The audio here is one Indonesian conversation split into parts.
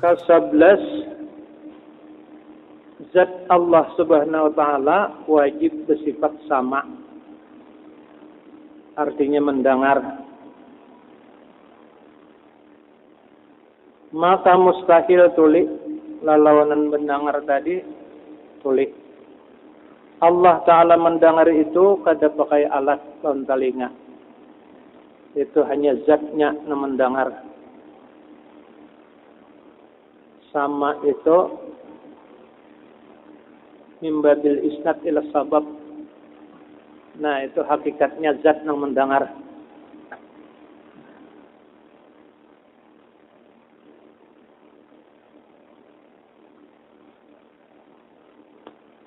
Ke-11, zat Allah Subhanahu wa taala wajib bersifat sama. Artinya mendengar. Maka mustahil tulik lalawanan mendengar tadi tulik. Allah Ta'ala mendengar itu kada pakai alat lawan telinga. Itu hanya zatnya yang mendengar. Sama itu mimbabil isnad ila sabab. Nah itu hakikatnya zat yang mendengar.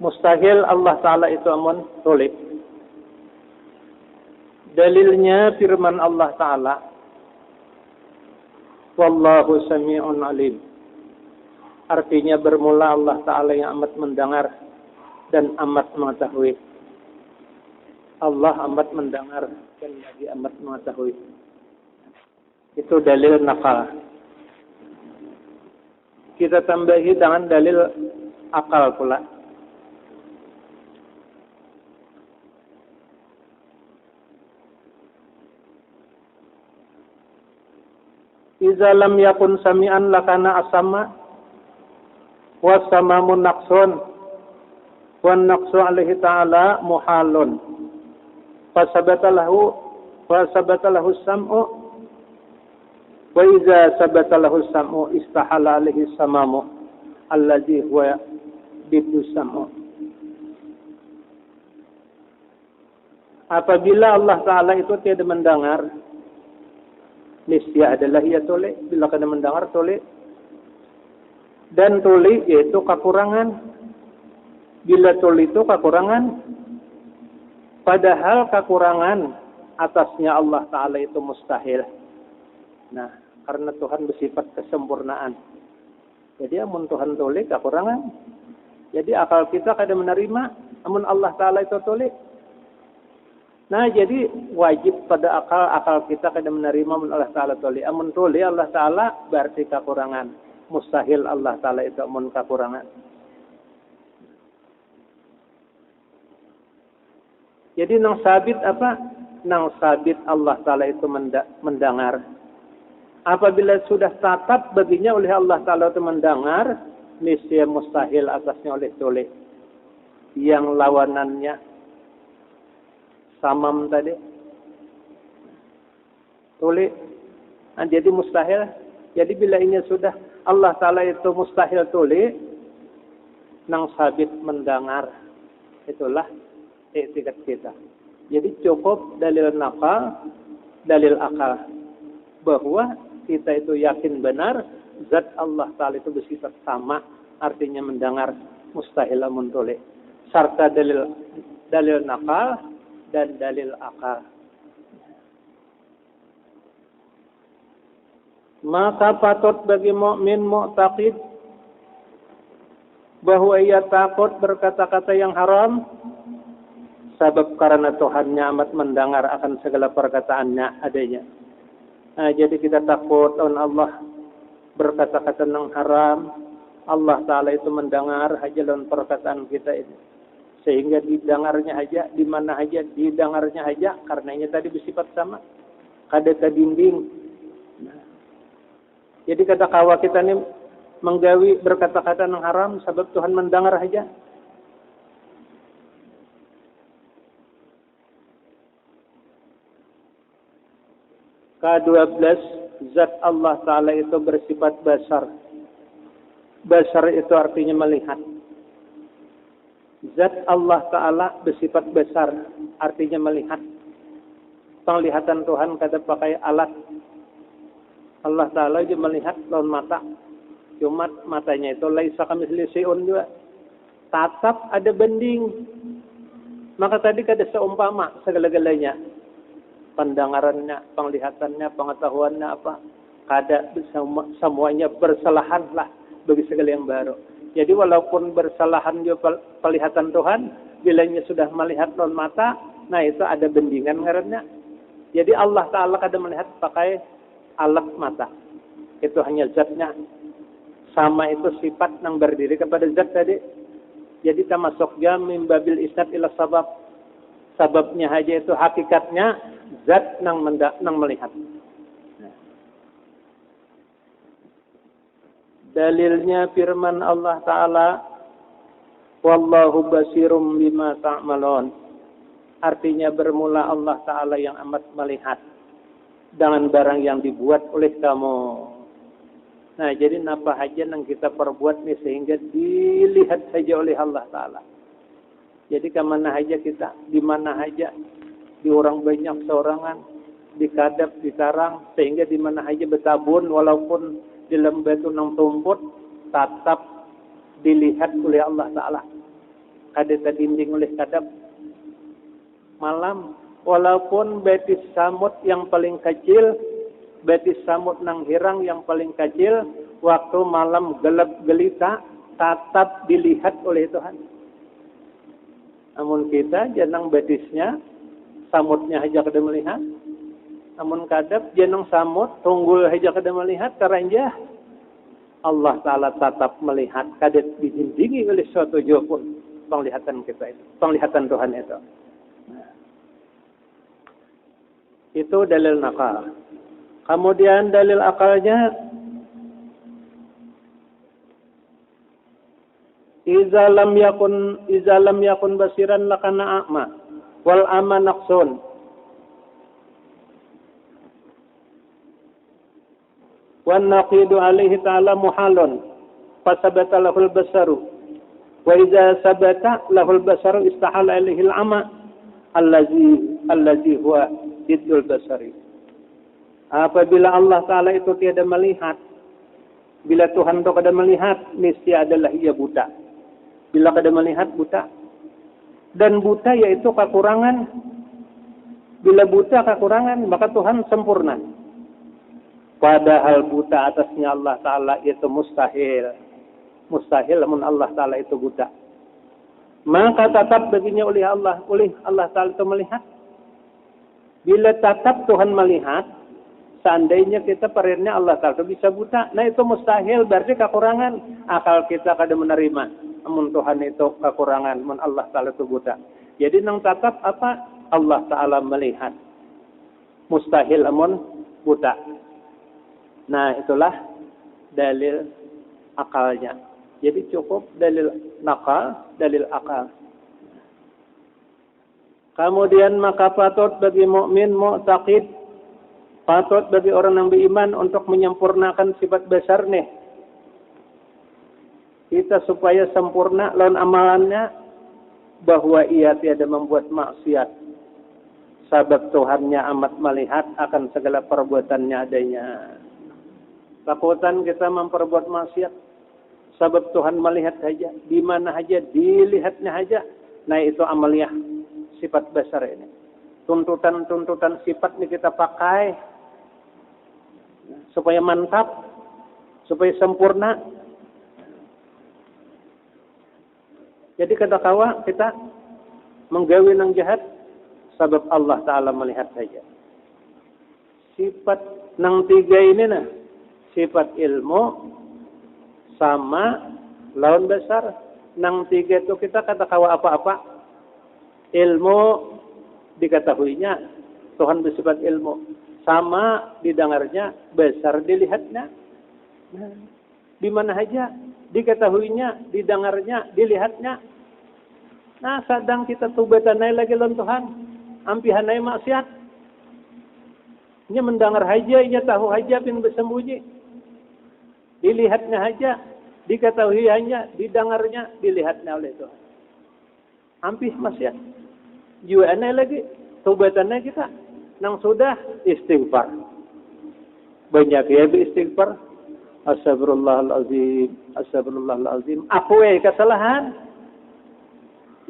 Mustahil Allah Ta'ala itu amun tulik. Dalilnya firman Allah Ta'ala, Wallahu sami'un alim. Artinya bermula Allah Ta'ala yang amat mendengar dan amat mengetahui. Allah amat mendengar dan lagi amat mengetahui. Itu dalil nakal. Kita tambahi dengan dalil akal pula. Iza lam yakun sami'an lakana asama wa samamun naqsun wa naqsu alaihi ta'ala muhalun fasabata lahu sam'u wa iza sabata lahu sam'u istahala alaihi samamu alladhi huwa bidu sam'u. Apabila Allah Ta'ala itu tiada mendengar, niscaya adalah ia tuli. Bila kena mendengar tuli. Dan tuli yaitu kekurangan. Bila tuli itu kekurangan. Padahal kekurangan atasnya Allah Ta'ala itu mustahil. Nah, karena Tuhan bersifat kesempurnaan. Jadi amun Tuhan tuli kekurangan. Jadi akal kita kada menerima. Amun Allah Ta'ala itu tuli. Nah, jadi wajib pada akal kita kada menerima amun Allah Ta'ala tuli. Amun tuli Allah Ta'ala berarti kekurangan. Mustahil Allah Ta'ala itu amun kekurangan. Jadi nang sabit apa? Nang sabit Allah Ta'ala itu mendengar. Apabila sudah tatap baginya oleh Allah Ta'ala itu mendengar, niscaya mustahil atasnya oleh tuli. Yang lawanannya samam tadi tuli. Nah, jadi mustahil. Jadi bila ini sudah Allah Ta'ala itu mustahil tuli, nang sabit mendengar, itulah i'tiqad kita. Jadi cukup dalil nakal, dalil akal, bahwa kita itu yakin benar zat Allah Ta'ala itu bersifat sama, artinya mendengar, mustahil amun tuli, serta dalil nakal dan dalil akal. Maka patut bagi mukmin mu'taqid bahwa ia takut berkata-kata yang haram, sebab karena Tuhannya amat mendengar akan segala perkataannya adanya. Nah, jadi kita takut on Allah berkata-kata yang haram. Allah Ta'ala itu mendengar aja lawan perkataan kita ini. Sehingga didengarnya aja, di mana aja didengarnya aja, karenanya tadi bersifat sama. Kada terbimbing. Nah, jadi kata kawa kita ini menggawi berkata-kata yang haram, sebab Tuhan mendengar aja. Ke-12, zat Allah Ta'ala itu bersifat basar. Basar itu artinya melihat. Zat Allah Ta'ala bersifat besar, artinya melihat. Penglihatan Tuhan kada pakai alat. Allah Ta'ala juga melihat lawan mata. Cuma matanya itu laisa kamitslihi syai'un juga. Tatap ada banding. Maka tadi kada seumpama segala-galanya. Pendengarannya, penglihatannya, pengetahuannya apa. Kada semuanya bersalahan lah bagi segala yang baru. Jadi walaupun bersalahan juga pelihatan Tuhan, bilanya sudah melihat lawan mata, nah itu ada bendingan ngarannya. Jadi Allah Ta'ala kada melihat pakai alat mata. Itu hanya zatnya Sama itu sifat yang berdiri kepada zat tadi. Jadi termasuk jam mimbabil isnad ila sabab. Sababnya aja itu hakikatnya zat nang melihat. Dalilnya firman Allah Ta'ala, wallahu basirum bima ta'malun. Artinya bermula Allah Ta'ala yang amat melihat dengan barang yang dibuat oleh kamu. Nah, jadi apa saja yang kita perbuat nih sehingga dilihat saja oleh Allah Ta'ala. Jadi kemana aja kita, di mana aja, di orang banyak seorangan, di kadap, di sarang, sehingga di mana aja betabun, walaupun di lembatu nang tumput, tetap dilihat oleh Allah Ta'ala. Kada dinding oleh kadap. Malam, walaupun betis samut yang paling kecil, betis samut nang hirang yang paling kecil, waktu malam gelap gelita, tetap dilihat oleh Tuhan. Namun kita janang betisnya, samutnya aja kada melihat. Namun kadap janang samut, tunggul aja kada melihat, karenja Allah Ta'ala tetap melihat, kada dihindingi oleh suatu jauh pun penglihatan kita itu, penglihatan Tuhan itu. Itu dalil nakal. Kemudian dalil akalnya, iza lam yakun basiran lakana a'ma wal ama naqsun. Wan naqidu alaihi ta'ala muhalun fasabata lahul basaru. Wa iza sabata lahul basaru istahala alaihi al-ama allazi huwa diddul basari. Apabila Allah Ta'ala itu tiada melihat, bila Tuhan itu kada melihat, niscaya adalah ia buta. Bila kada melihat, buta. Dan buta yaitu kekurangan. Bila buta kekurangan, maka Tuhan sempurna. Padahal buta atasnya Allah Ta'ala itu mustahil. Mustahil namun Allah Ta'ala itu buta. Maka tetap baginya oleh Allah Ta'ala itu melihat. Bila tetap Tuhan melihat, seandainya kita perirnya Allah Ta'ala bisa buta. Nah itu mustahil, berarti kekurangan. Akal kita kada menerima. Namun Tuhan itu kekurangan, namun Allah Ta'ala itu buta. Jadi nang tetap apa? Allah Ta'ala melihat. Mustahil namun buta. Nah itulah dalil akalnya. Jadi cukup dalil nakal, dalil akal. Kemudian maka patut bagi mukmin mu'taqid, patut bagi orang yang beriman untuk menyempurnakan sifat besar nih. Kita supaya sempurna lawan amalannya, bahwa ia tiada membuat maksiat. Sebab Tuhannya amat melihat akan segala perbuatannya adanya. Takutan kita memperbuat maksiat, sebab Tuhan melihat saja, di mana saja, dilihatnya saja. Nah itu amaliyah sifat besar ini. Tuntutan sifat ini kita pakai supaya mantap, supaya sempurna. Jadi kata kawa kita menggawi nang jahat, sebab Allah Ta'ala melihat saja. Sifat nang tiga ini nah, sifat ilmu sama lawan besar. Nang tiga itu kita kata kawa apa-apa. Ilmu diketahuinya, Tuhan bersifat ilmu. Sama didengarnya, besar dilihatnya. Nah, di mana saja diketahuinya, didengarnya, dilihatnya. Nah, sedang kita tubetanai lagi lawan Tuhan, ampihanai maksiat. Nya mendengar saja, nya tahu saja pin bersembunyi. Dilihatnya saja, diketahui hanya, didengarnya, dilihatnya oleh Tuhan. Ampih maksiat. Jualannya lagi, tubetanai kita. Nang sudah istighfar. Banyak ya istighfar. Astagfirullahalazim, astagfirullahalazim. Akui kesalahan.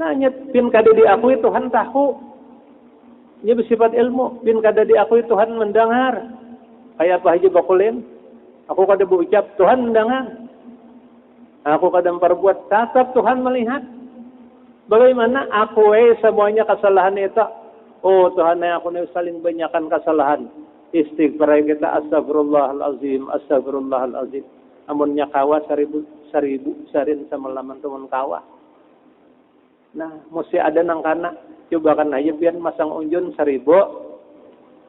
Nah, pin kada diakui Tuhan tahu. Ini bersifat ilmu. Pin kada diakui Tuhan mendengar. Kayak apa aja bakulin. Aku kada berucap, Tuhan mendengar. Aku kada memperbuat, tetap Tuhan melihat. Bagaimana akui semuanya kesalahan itu. Oh Tuhan, aku nih saling banyakkan kesalahan. Istighfar kita, astagfirullahalazim, astagfirullahalazim. Amunnya kawa seribu sarin sama laman teman kawa. Nah, mesti ada nang kana. Coba kan aja pian masang unjun 1000.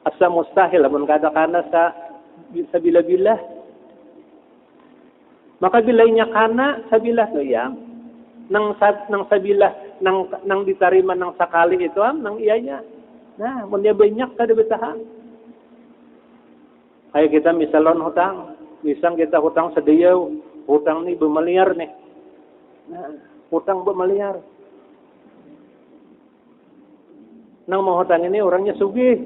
Asa mustahil amun kada kana sa bila-bila. Maka bilainya kana sabilah to ya. Nang sabilah nang diterima nang sakali itu nang iyanya. Nah, mun dia banyak kada betahan. Kayak kita misalon hutang, misal kita hutang sedayau, hutang ni bermiliar nih. Nah, hutang bermiliar. Nang mau hutang ini orangnya sugih.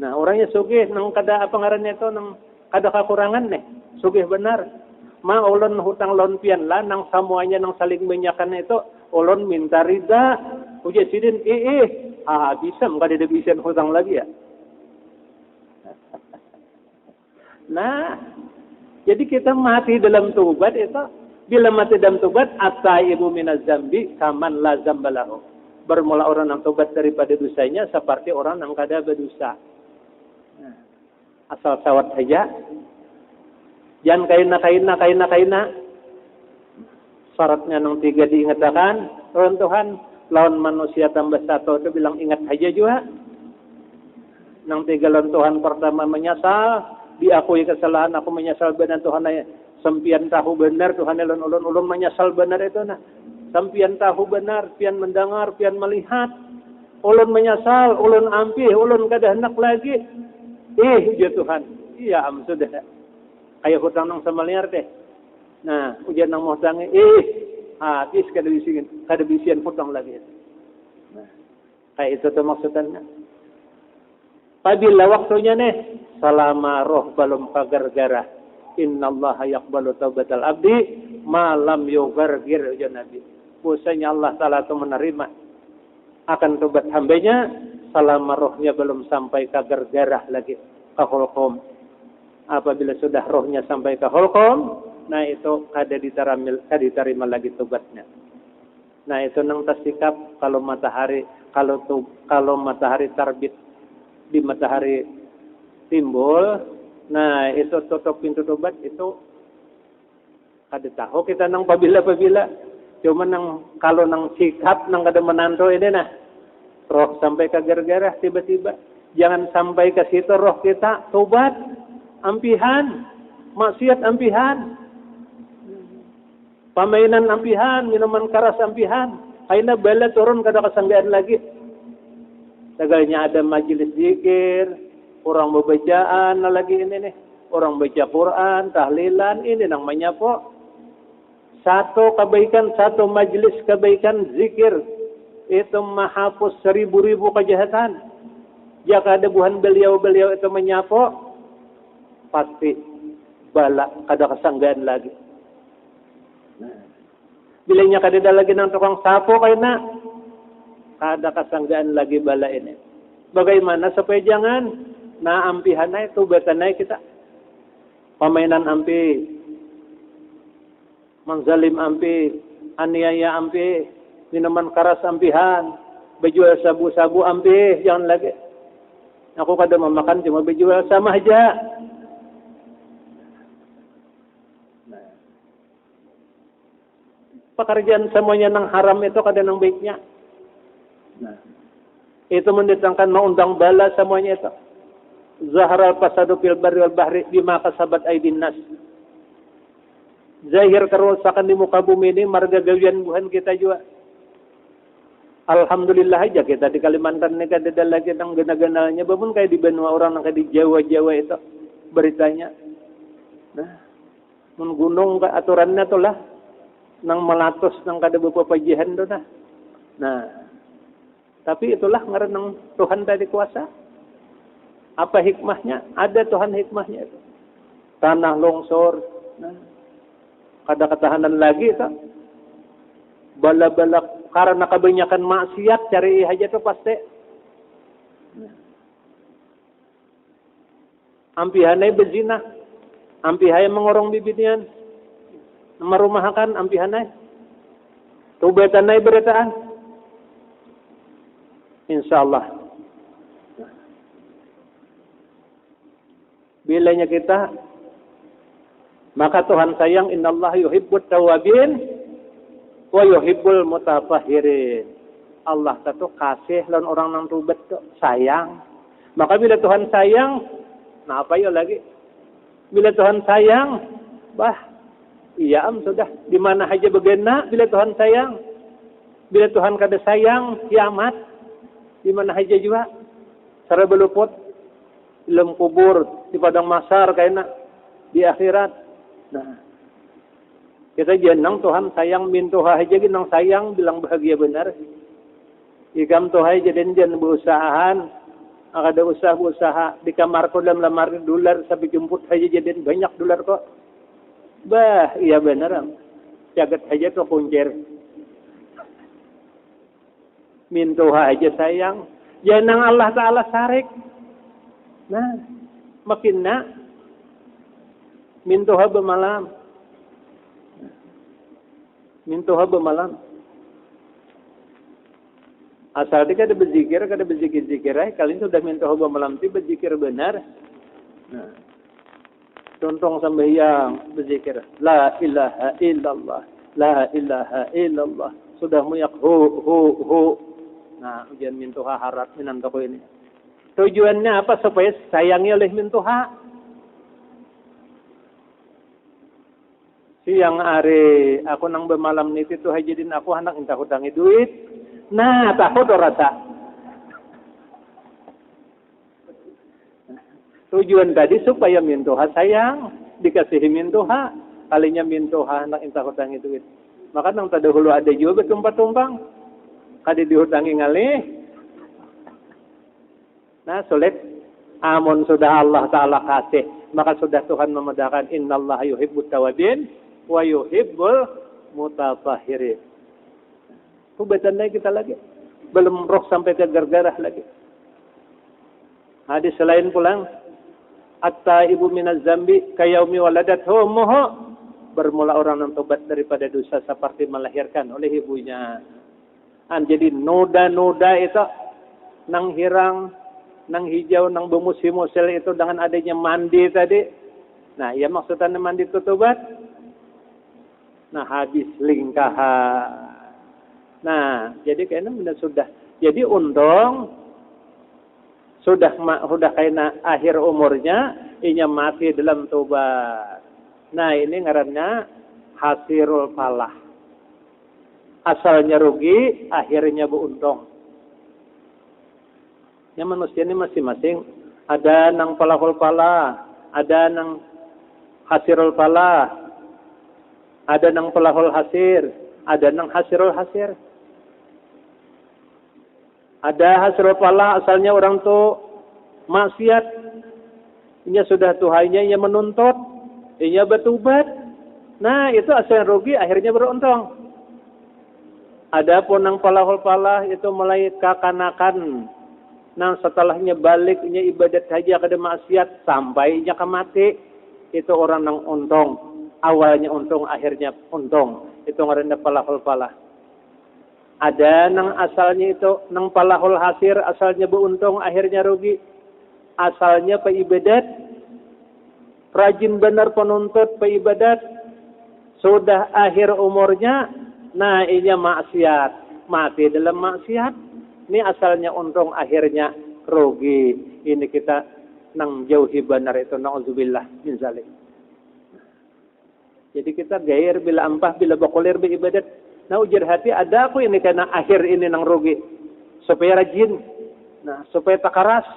Nah, orangnya sugih, nang kada apa ngarannya itu, nang kada kekurangan nih, sugih benar. Ma ulun hutang lon pian lah, nang semuanya nang saling menyakan itu, ulun minta rida. Uja sidin, bisa, kada ada bisa hutang lagi ya. Nah, jadi kita mati dalam taubat itu, bila mati dalam taubat, at-taibu minaz zambi kaman la zambalahu. Bermula orang yang taubat daripada dosanya seperti orang yang kada berdosa. Nah, asal sawat saja. Jangan kaina. Syaratnya yang 3 diingatkan. Tuhan, lawan manusia tambah 1 itu bilang ingat saja juga. Yang 3 lawan Tuhan pertama menyesal. Diakui kesalahan, aku menyesal benar Tuhan. Sempian tahu benar Tuhan ulun menyesal benar itu nah. Sampian tahu benar, pian mendengar, pian melihat. Ulun menyesal, ulun ampih, ulun kada hendak lagi. Ya Tuhan. Iya sudah. Kayak hutang nang samaliar deh. Nah, ujian nang mau hutangnya, habis kada bisian hutang lagi. Nah, kayak itu tuh maksudnya. Apabila waktunya nih, salama roh balum kagar-gara. Innallaha yaqbalu taubatal abdi malam yugargir ya Nabi. Busanya Allah Ta'ala itu menerima akan tobat hambanya selama rohnya belum sampai ke gargarah lagi, ke hulqum. Apabila sudah rohnya sampai ke hulqum, nah itu kada diterima lagi tobatnya. Nah itu nang tersikap kalau matahari terbit di matahari timbul, nah itu tutup pintu tobat itu kada tahu kita nang pabila. Cuma kalau nang sikap nang kada menantu ini nah roh sampai ke gara-gara tiba-tiba jangan sampai ke situ roh kita tobat ampihan maksiat ampihan pamainan ampihan minuman keras ampihan aina bala turun kada kasanggaan lagi tagalnya ada majelis zikir orang bacaan lagi ini nih orang baca Quran tahlilan ini nang menyapo. Satu kebaikan, satu majlis kebaikan zikir itu menghapus 1000 kejahatan. Jika ada buhan beliau itu menyapo, pasti bala kada kesanggaan lagi. Nah, bilanya kada ada lagi nang tukang sapo kayaknya kada kesanggaan lagi bala ini. Bagaimana supaya jangan ampihanai tubatanai kita pamainan ampi. Mangzalim ampi, aniaya ampi, minuman keras ampihan, berjual sabu-sabu ampi, jangan lagi. Aku kada memakan cuma berjual sama aja. Pekerjaan semuanya nang haram itu kada nang baiknya. Nah, itu mendatangkan mengundang bala semuanya itu. Zaharal fasadu fil barri wal bahri bima kasabat aydin nas. Zahir kerusakan di muka bumi ini marga gawian buhan kita juga. Alhamdulillah aja kita di Kalimantan ini kada ada lagi nang gena-genanya. Bahkan kayak di benua orang nang kayak di Jawa-Jawa itu beritanya. Nah, mun gunung ke aturannya tuh lah nang melatus nang kada bepapajihan tuh nah. Nah, tapi itulah ngaran nang Tuhan tadi kuasa. Apa hikmahnya? Ada Tuhan hikmahnya itu. Tanah longsor. Nah, kada ketahanan lagi itu. Bala-bala karena kebanyakan maksiat cari aja tuh pasti. Ampihanai berzina. Ampihanai mengorong bibitnya. Merumahakan ampihanai. Tubatanai beritaan. Insyaallah. Bilanya kita Maka Tuhan sayang, innallaha yuhibbut tawabin wa yuhibbul mutatahhirin. Allah itu kasih lawan orang nang tobat tuh sayang. Maka bila Tuhan sayang, nah apa ya lagi? Bila Tuhan sayang, iya sudah di mana aja begena bila Tuhan sayang. Bila Tuhan kada sayang, kiamat di mana aja juga. Cara beluput di dalam kubur, di padang mahsyar kayaknya di akhirat. Nah, kita jenang Tuhan sayang mintuha aja ginang sayang bilang bahagia benar. Ikam Tuhan jadi jen berusahaan, ada usaha di kamar ko dalam lamar dolar sampai jemput aja jadi banyak dolar kok. Iya benar. Jagat aja tuh punjer. Mintuha aja sayang. Jenang Allah Ta'ala sarik. Nah, makin nak mintuha bemalam. Mintuha bemalam. Asal dia kada berzikir, kalian sudah mintuha bemalam itu berzikir benar. Nah, contoh sembahyang berzikir, la ilaha illallah, la ilaha illallah. Sudah muyak hu. Nah, ujian mintuha harap minantoko ini. Tujuannya apa? Supaya sayangi oleh mintuha. Siang hari aku nang bemalam niti tuh hajidin aku anak entah hutangi duit. Nah, takut rasa. Tujuan tadi supaya mintuha sayang, dikasihi mintuha, kalinya mintuha anak entah hutangi duit. Maka nang tadahulu ada juga tumpang-tumpang. Kadi dihutangi ngalih. Nah, sulit. Amun sudah Allah Ta'ala kasih, maka sudah Tuhan memedahkan innallaha yuhibbut tawabin wa yuhibbul mutatahhirin. Kubatan lagi kita lagi. Belum roh sampai ke gargarah lagi. Hadis selain pulang. Atta ibu minaz zambi kayaumi waladat ummuhu. Bermula orang yang tobat daripada dosa seperti melahirkan oleh ibunya. Jadi noda-noda itu nang hirang, nang hijau, nang bemusil-musil itu dengan adanya mandi tadi. Nah, ya maksudnya mandi itu tobat. Nah, habis lingkahan. Nah, jadi kayaknya benar sudah. Jadi untung sudah kayaknya akhir umurnya, inya mati dalam tobat. Nah, ini ngarannya hasirul falah. Asalnya rugi, akhirnya beruntung. Ya manusia ini masing-masing. Ada nang falahul falah, ada nang hasirul falah, ada nang falahul hasir, ada nang hasirul hasir. Ada hasirul falah, asalnya orang tuh maksiat. Inya sudah Tuhannya, ia menuntut, ia bertobat. Nah, itu asalnya rugi, akhirnya beruntung. Adapun nang falahul falah itu mulai kakanakan. Nang setelahnya baliknya ibadat haji kada maksiat sampainya ke mati. Itu orang nang untung. Awalnya untung, akhirnya untung. Itu ngaranna falahul falah. Ada nang asalnya itu nang falahul hasir, asalnya beruntung, akhirnya rugi. Asalnya peibadat, rajin benar penuntut peibadat, sudah akhir umurnya, nah ini maksiat, mati dalam maksiat. Ini asalnya untung, akhirnya rugi. Ini kita nang jauhi benar itu, na'udzubillah min zalik. Jadi kita gair bila ampah, bila bakulir beribadat. Nah ujar hati, ada aku ini karena akhir ini nang rugi. Supaya rajin, nah supaya takaras,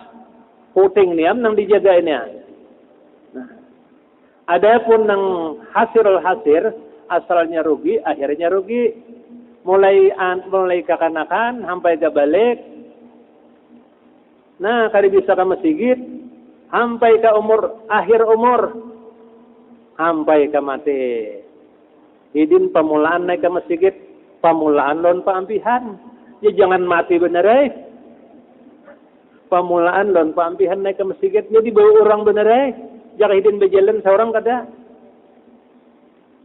puting niam nang dijaga ini. Nah, adapun nang hasirul hasir, asalnya rugi, akhirnya rugi. Mulai kakanakan sampai ke balik. Nah, kali bisa ke masjid sampai ke akhir umur sampai ke mati. Hidin pemulaan naik ke masjid, pemulaan lon paampihan. Ya jangan mati bener Pemulaan lon paampihan naik ke masjid, jadi bawa orang bener Jangan hidin berjalan seorang kada.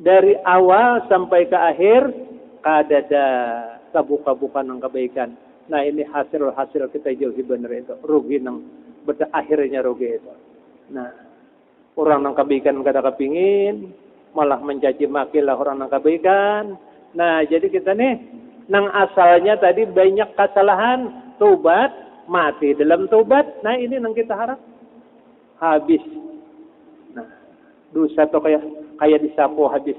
Dari awal sampai ke akhir kadada kabuka-buka ng kebaikan. Nah ini hasil kita jauhi benar itu. Rugi nang akhirnya rugi itu. Nah orang nang kebaikan kada kepingin, malah mencaci makilah orang yang kebaikan. Nah, jadi kita nih nang asalnya tadi banyak kesalahan, tobat, mati dalam tobat. Nah, ini nang kita harap habis. Nah, dosa tuh kayak disapu habis.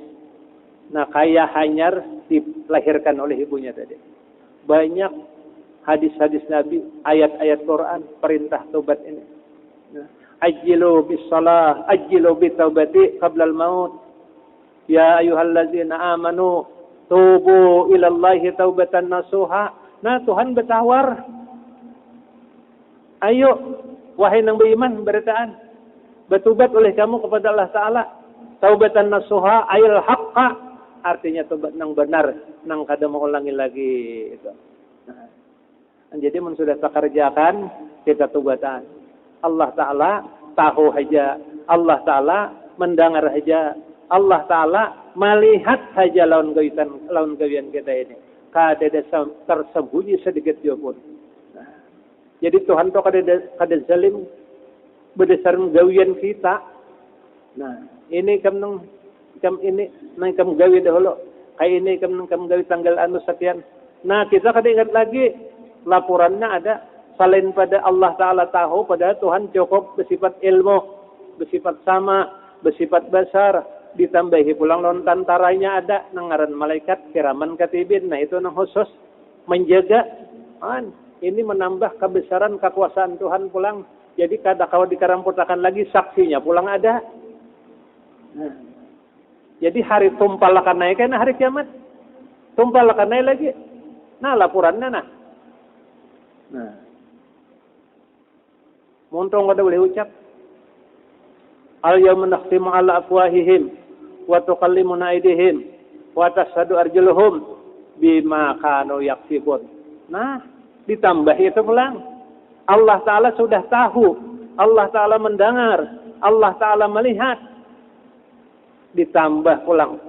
Nah, kayak hanyar dilahirkan oleh ibunya tadi. Banyak hadis-hadis Nabi, ayat-ayat Quran, perintah tobat ini. Nah, ajjilu bis salah, ajjilu bit taubati qabla al maut. Ya ayyuhallazina amanu tubu ilallahi taubatan nasuha. Nah, Tuhan bertawar. Ayo, wahai nang beriman, beritaan. Bertobat oleh kamu kepada Allah Ta'ala. Taubatan nasuha ayil haqqa. Artinya tobat nang benar. Nang kada mengulangi lagi. Itu. Nah, jadi mun sudah kerjakan, kita tobatan. Allah Ta'ala tahu saja. Allah Ta'ala mendengar saja. Allah Ta'ala melihat saja lawan gawian kita ini. Kada tersembunyi sedikit juga pun. Nah, jadi Tuhan itu kada zalim berdasarkan gawian kita. Nah, ini kam gawi dahulu. Kayak ini kam gawi tanggal anu sekian. Nah, kita kada ingat lagi laporannya ada. Selain pada Allah Ta'ala tahu, pada Tuhan cukup bersifat ilmu, bersifat sama, bersifat besar. Ditambahi pulang lawan tantaranya ada nangaran malaikat kiraman katibin. Nah, itu nang khusus menjaga. Ini menambah kebesaran kekuasaan Tuhan pulang. Jadi kalau dikaramputakan lagi saksinya pulang ada. Nah, jadi hari tumpal akan naik kan hari kiamat. Tumpal akan naik lagi. Nah, laporannya nah. Muntong kada boleh ucap. Al-yawma nakhtimu ala afwahihim wa tukallimuna aydihim wa tashhadu arjuluhum bima kanu yaksibun. Nah, ditambah itu pulang. Allah Ta'ala sudah tahu, Allah Ta'ala mendengar, Allah Ta'ala melihat. Ditambah pulang.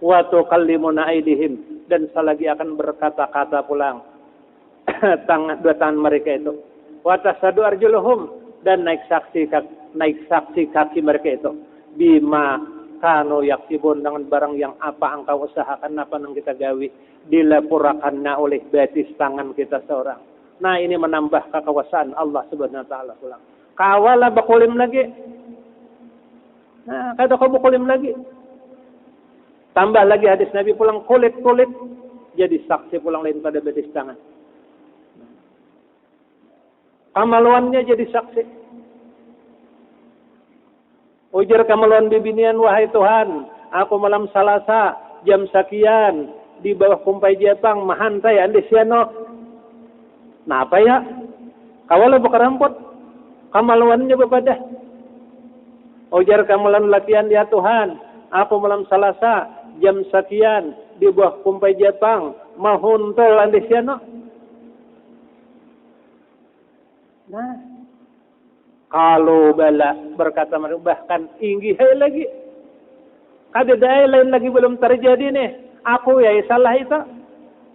Wa tukallimuna aydihim, dan selagi akan berkata-kata pulang. Dua tangan mereka itu. Wa tashhadu arjuluhum, dan naik saksi kaki mereka itu. Bima kanu yaksibun, dengan barang yang apa engkau usahakan, apa yang kita gawi, dilaporkannya oleh batis tangan kita seorang. Nah, ini menambah kekuasaan Allah Subhanahu wa Ta'ala pulang. Kawala bakulim lagi. Nah, kata kau bakulim lagi. Tambah lagi hadis Nabi pulang kulit-kulit jadi saksi pulang lain pada batis tangan. Kamaluannya jadi saksi. Ujar kamaluan bibinian, wahai Tuhan, aku malam Salasa jam sekian di bawah kumpai Jepang mahantai andesiano. Nah, apa ya? Kawala bakarampot. Kamaluannya bepadah. Ujar kamaluan latihan, ya Tuhan, aku malam Salasa jam sekian di bawah kumpai Jepang mahuntol andesiano. Nah, kalau bala berkata mereka bahkan inggi lagi. Kada daya lain lagi belum terjadi nih. Aku ya salah itu.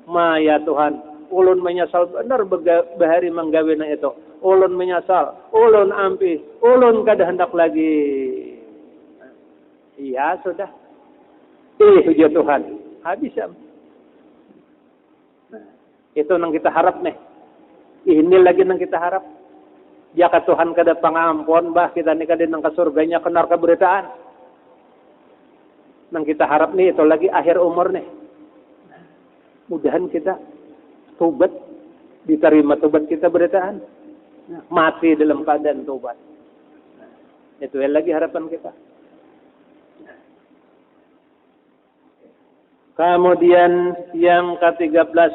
Ma ya Tuhan, ulun menyesal benar bahari menggawina itu. Ulun menyesal, ulun ampi, ulun kada hendak lagi. Iya sudah. Ya Tuhan, habis ya. Nah, itu yang kita harap nih. Ini lagi yang kita harap. Jaka Tuhan kada pangampun, bah kita ni kada nang kasurganya kenar keberitaan. Nang kita harap nih itu lagi akhir umur nih. Mudahan kita tobat, diterima tobat kita beritaan. Mati dalam keadaan tobat. Itu yang lagi harapan kita. Kemudian yang ke-13,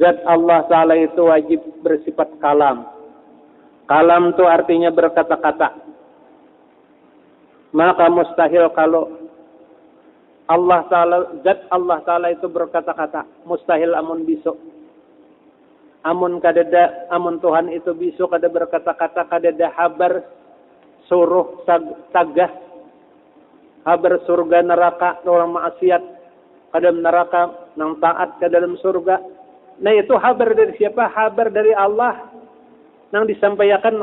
zat Allah Ta'ala itu wajib bersifat kalam. Kalam itu artinya berkata-kata. Maka mustahil kalau Allah Ta'ala, zat Allah Ta'ala itu berkata-kata. Mustahil amun bisu. Amun kadada, amun Tuhan itu bisu kada berkata-kata, kadada habar suruh tagah. Habar surga neraka orang maksiat. Kadam neraka nang taat ke dalam surga. Nah, itu habar dari siapa? Habar dari Allah. Nang disampaikan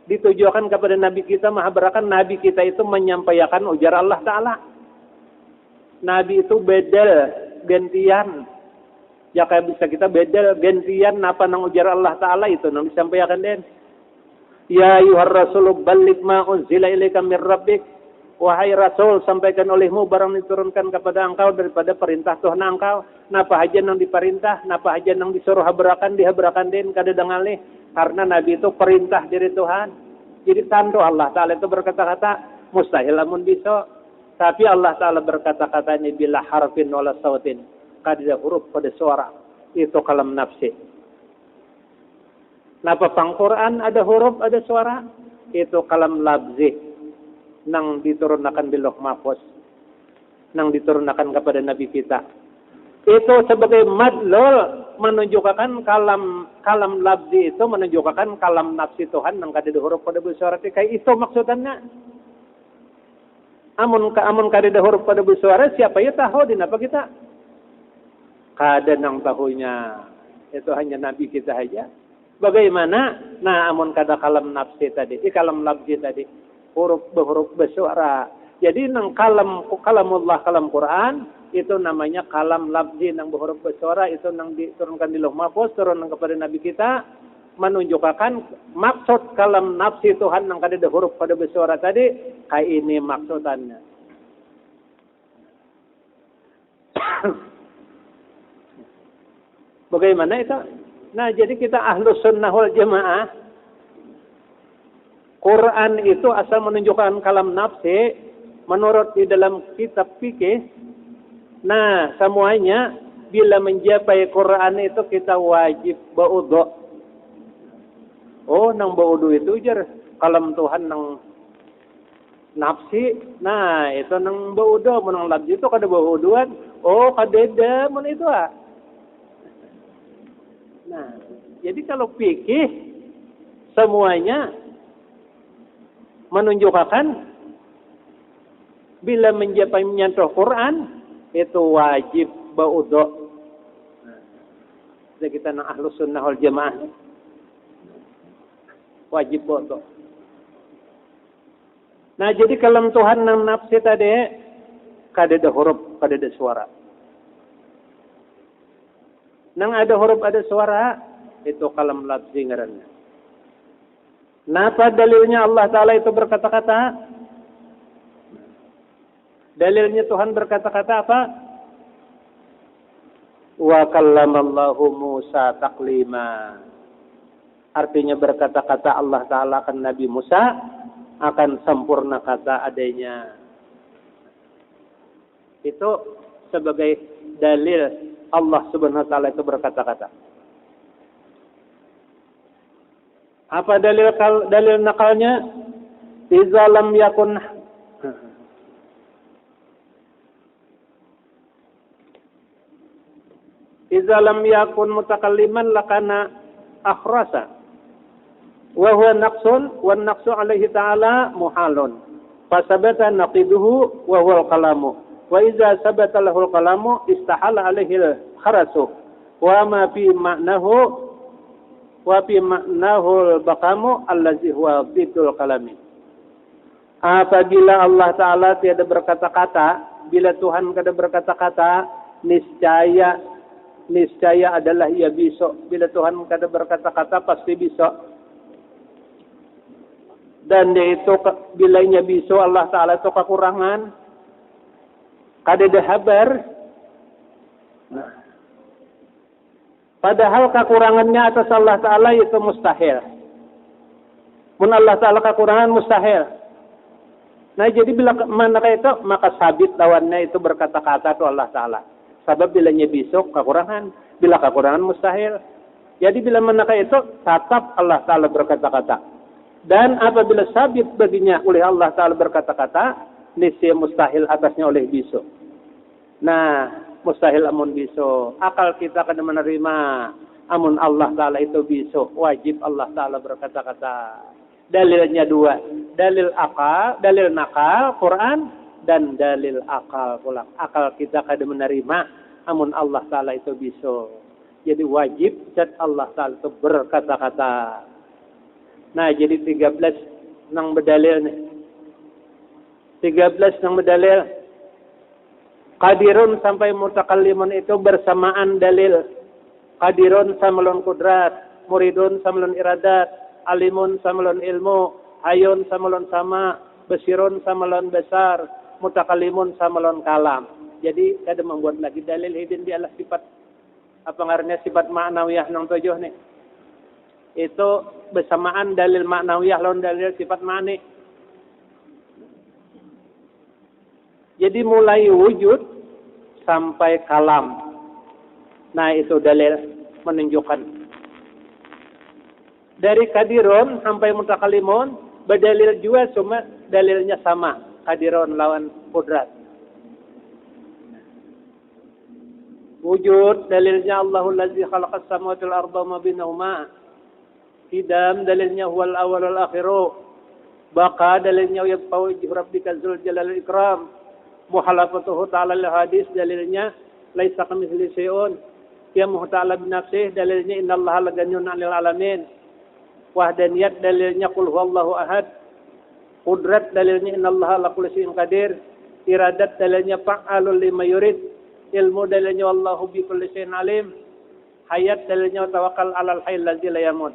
ditujukan kepada Nabi kita maha berkah. Nabi kita itu menyampaikan ujar Allah Ta'ala. Nabi itu bedel, gantian. Ya kayak bisa kita bedel, gantian apa nang ujar Allah Ta'ala itu nang disampaikan den. Ya ayuhar rasul balligh ma unzila ilaika mir rabbik. Wahai Rasul, sampaikan olehmu barang diturunkan kepada engkau daripada perintah Tuhan engkau. Napa aja nang diperintah, napa aja nang disuruh habrakan, dihabrakan den kada dengalih. Karena Nabi itu perintah dari Tuhan. Jadi tandu Allah Ta'ala itu berkata-kata, mustahil amun bisa. Tapi Allah Ta'ala berkata-kata ini bila harfin wala sautin. Kada huruf pada suara. Itu kalam nafsi. Napa pang Quran ada huruf, ada suara? Itu kalam labzi. Nang diturunkan di Lauh Mahfuz, nang diturunkan kepada Nabi kita. Itu sebagai madlul menunjukkan kalam labzi itu menunjukkan kalam nafsi Tuhan nang kada huruf pada bersuara. Kayak itu maksudnya. Amun kada huruf pada bersuara, siapa ya tahu din apa kita? Kada nang tahunya. Itu hanya Nabi kita aja. Bagaimana? Nah, amun kada kalam nafsi tadi, kalam labzi tadi. Huruf bersuara. Jadi nang kalamullah kalam Quran itu namanya kalam labzi nang berhuruf bersuara itu nang diturunkan di Lauh Mahfuz turun kepada Nabi kita menunjukkan maksud kalam nafsi Tuhan nang kada ada huruf pada bersuara tadi kayak ini maksudannya. Bagaimana itu? Nah, jadi kita Ahlus Sunnah wal Jamaah Quran itu asal menunjukkan kalam nafsi menurut di dalam kitab fikih. Nah, semuanya bila mencapai Quran itu kita wajib berwudu. Oh, nang berwudu itu jar kalam Tuhan nang nafsi. Nah, itu nang berwudu, menang labzi itu kada berwuduan. Oh, kada mun itu ah. Nah, jadi kalau fikih semuanya menunjukkan bila mencapai menyentuh Quran itu wajib berwudu. Jadi kita nang Ahlus Sunnah wal Jamaah wajib berwudu. Nah, jadi kalam Tuhan nang nafsi tadi kada ada huruf, kada ada suara. Nang ada huruf ada suara itu kalam labzi ngarannya. Napa dalilnya Allah Ta'ala itu berkata-kata? Dalilnya Tuhan berkata-kata apa? Wa kallamallahu Musa taklima. Artinya berkata-kata Allah Ta'ala akan Nabi Musa akan sempurna kata adanya. Itu sebagai dalil Allah Subhanahu Wa Ta'ala itu berkata-kata. Apa dalil nakalnya? Iza lam yakun mutakalliman lakana akhrasa. Wa huwa naqsun wan naqsu alaihi ta'ala muhalun. Fasabata naqiduhu wa huwa al-kalamu. Wa iza sabata lahu al-kalamu istahala alaihi al-kharasu. Wa ma fi ma'nahu wa fi ma'nahul baqamu allazi huwa bidul kalami. Apabila Allah Ta'ala tiada berkata-kata, bila Tuhan kada berkata-kata, niscaya adalah ia bisa. Bila Tuhan kada berkata-kata pasti bisa. Dan itu bila ia bisa Allah Ta'ala itu kekurangan, kada ada habar. Nah, padahal kekurangannya atas Allah Ta'ala itu mustahil. Mun Allah Ta'ala kekurangan mustahil. Nah, jadi bila mana itu maka sabit lawannya itu berkata-kata itu Allah Ta'ala. Sebab bila nya bisuk kekurangan, bila kekurangan mustahil. Jadi bila mana itu tetap Allah Ta'ala berkata-kata. Dan apabila sabit baginya oleh Allah Ta'ala berkata-kata, niscaya mustahil atasnya oleh bisuk. Nah, mustahil amun biso. Akal kita kada menerima amun Allah Ta'ala itu biso. Wajib Allah Ta'ala berkata-kata. Dalilnya dua. Dalil akal, dalil nakal, Quran, dan dalil akal pulang. Akal kita kada menerima amun Allah Ta'ala itu biso. Jadi wajib zat Allah Ta'ala itu berkata-kata. Nah, jadi 13 nang berdalil nih. 13 nang berdalil. Qadirun sampai mutakallimun itu bersamaan dalil. Qadirun samalun kudrat, muridun samalun iradat, alimun samalun ilmu, hayun samalun sama, basirun samalun besar, mutakallimun samalun kalam. Jadi kada membuat lagi dalil hidin di alas sifat apa ngarannya sifat ma'nawiyah nang 7 nih. Itu bersamaan dalil ma'nawiyah lawan dalil sifat ma'ni. Jadi mulai wujud sampai kalam. Nah, itu dalil menunjukkan. Dari kadirun sampai mutakallimun berdalil juga cuma dalilnya sama. Kadirun lawan kudrat. Wujud dalilnya Allahul ladzi khalaqas samawati wal arda wa ma bainahuma. Qidam dalilnya huwal awwal wal akhiru. Baqa dalilnya yabqa wajhu rabbika dzul jalali wal ikram. Muhalafatuhu ta'ala al hadis dalilnya laisa kamitslihi syai'un. Qiyamuhu ta'ala bi nafsihi dalilnya innallaha la ghaniyyun 'anil 'alamin. Wahdaniyat dalilnya qul huwallahu ahad. Qudrat dalilnya innallaha la kulli syai'in qadir. Iradat dalilnya fa'alul lima yurid. Ilmu dalilnya wallahu bi kulli syai'in alim. Hayat dalilnya tawakkal 'alal hayyil ladzi la yamut.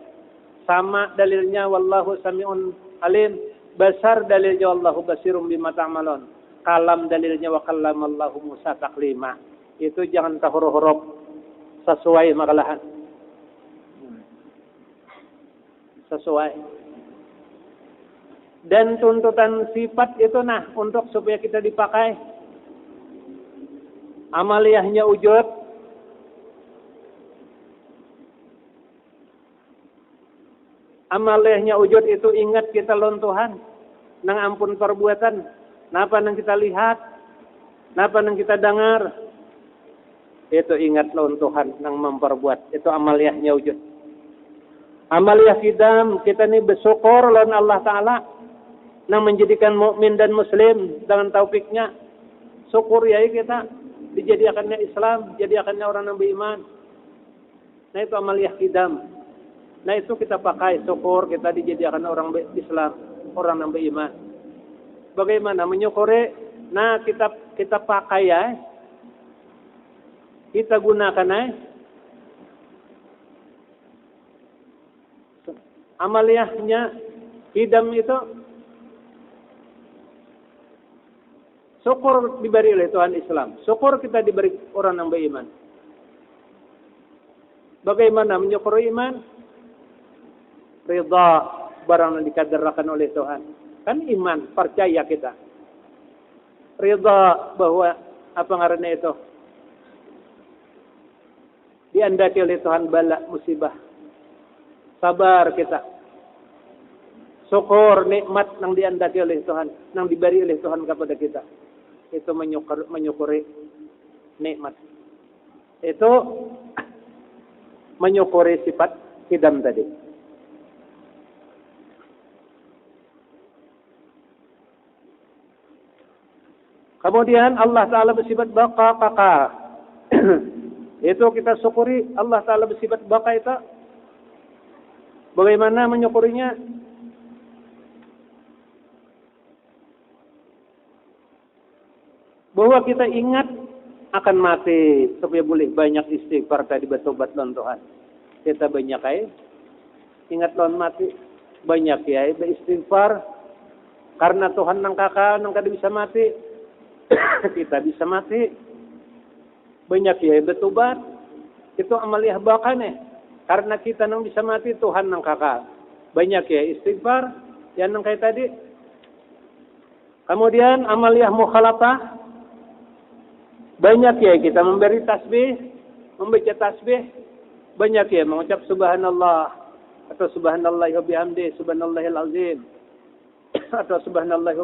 Sama dalilnya wallahu sami'un alim. Basar dalilnya wallahu basirum bima ta'malun. Kalam dalilnya wa kallamallahu Musa taklima. Itu jangan huruf-huruf sesuai makalahan. Sesuai. Dan tuntutan sifat itu nah untuk supaya kita dipakai. Amaliyahnya wujud. Amaliyahnya wujud itu ingat kita lawan Tuhan. Nang ampun perbuatan. Napa nang kita lihat? Napa nang kita dengar? Itu ingat lawan Tuhan nang memperbuat. Itu amaliyahnya wujud. Amaliyah kidam kita ni bersyukur lawan Allah Ta'ala nang menjadikan mukmin dan muslim dengan taufiknya. Syukur ya kita dijadikannya Islam, dijadikannya orang yang beriman. Nah itu amaliyah kidam. Nah itu kita pakai syukur kita dijadikan orang Islam, orang yang beriman. Bagaimana menyukuri? Nah kita pakai ya. Kita gunakan ya. Amaliyahnya hidam itu syukur diberi oleh Tuhan Islam. Syukur kita diberi orang yang beriman. Bagaimana menyukuri iman? Ridha barang yang dikadarkan oleh Tuhan. Kan iman, percaya kita. Ridha bahwa apa ngarannya itu? Diandaki oleh Tuhan bala musibah. Sabar kita. Syukur nikmat yang diandaki oleh Tuhan, yang diberi oleh Tuhan kepada kita. Itu menyukuri nikmat. Itu menyukuri sifat hidam tadi. Kemudian Allah Ta'ala bersifat baqa. Itu kita syukuri Allah Ta'ala bersifat baqa itu. Bagaimana menyukurinya? Bahwa kita ingat akan mati supaya boleh banyak istighfar tadi bertobat lawan Tuhan. Kita banyak ya ingat lawan mati, banyak ya beristighfar karena Tuhan nang kakak nang kada bisa mati. Kita bisa mati. Banyak ya bertobat. Itu amaliyah bakane. Karena kita nang bisa mati Tuhan nang kakak. Banyak ya istighfar yang nang kayak tadi. Kemudian amaliyah mukhalatah. Banyak ya kita memberi tasbih, membaca tasbih. Banyak ya mengucap subhanallah atau subhanallah wa bihamdi, subhanallahil azim. Atau subhanallah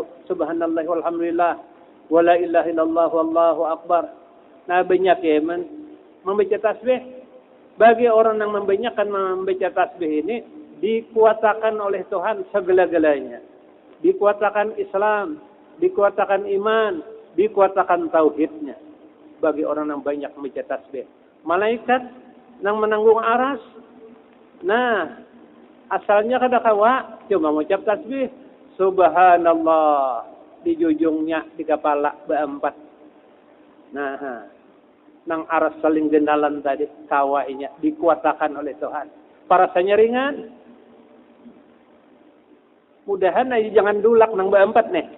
walhamdulillah. Wala ilaha illallah wallahu akbar. Nah banyak ya membaca tasbih. Bagi orang yang membaca tasbih ini dikuatakan oleh Tuhan segala-galanya. Dikuatakan Islam, dikuatakan iman, dikuatakan tauhidnya. Bagi orang yang banyak membaca tasbih. Malaikat yang menanggung aras. Nah asalnya kada kawa, cuma mengucap tasbih. Subhanallah. Di jujungnya, di kepala, beempat. Nah, nang aras saling genalan tadi, kawainya, dikuatakan oleh Tuhan. Parasanya ringan. Mudahan aja jangan dulak nang beempat nih.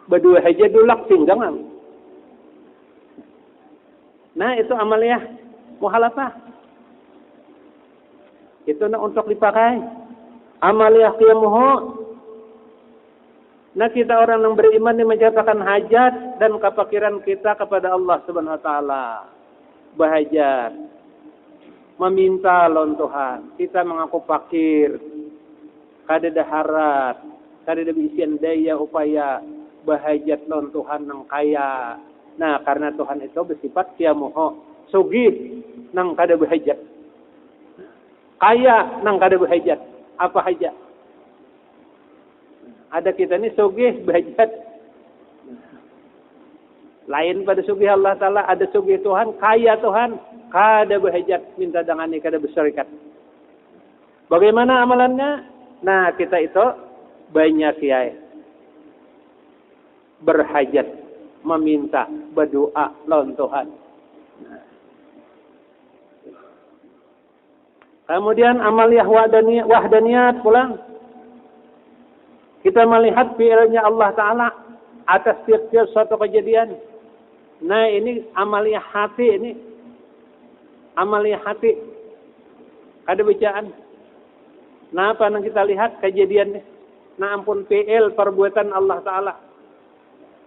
Berdua aja dulak pinggang. Nah, itu amaliyah muhalafah. Itu untuk dipakai. Amaliyah qiyamuhu. Nah, kita orang yang beriman yang mencatatkan hajat dan kefakiran kita kepada Allah Subhanahu wa taala. Bahajat. Meminta lawan Tuhan. Kita mengaku fakir. Kada ada harat. Kada ada isian daya upaya bahajat lawan Tuhan yang kaya. Nah, karena Tuhan itu bersifat qiyamuhu. Sugih nang kada bahajat. Kaya nang kada bahajat. Apa haja? Ada kita ni sugih bahajat. Lain pada sugih Allah Ta'ala. Ada sugih Tuhan. Kaya Tuhan. Kada bahajat. Minta dangani kada berserikat. Bagaimana amalannya? Nah, kita itu banyak kiai. Berhajat. Meminta. Berdoa lawan Tuhan. Nah. Kemudian amaliyah wahdaniyat pulang. Kita melihat fi'ilnya Allah Ta'ala atas tiap-tiap suatu kejadian. Nah, ini amaliyah hati ini. Amaliyah hati. Ada bacaan. Nah, apa yang kita lihat kejadiannya? Nah, ampun fi'il perbuatan Allah Ta'ala.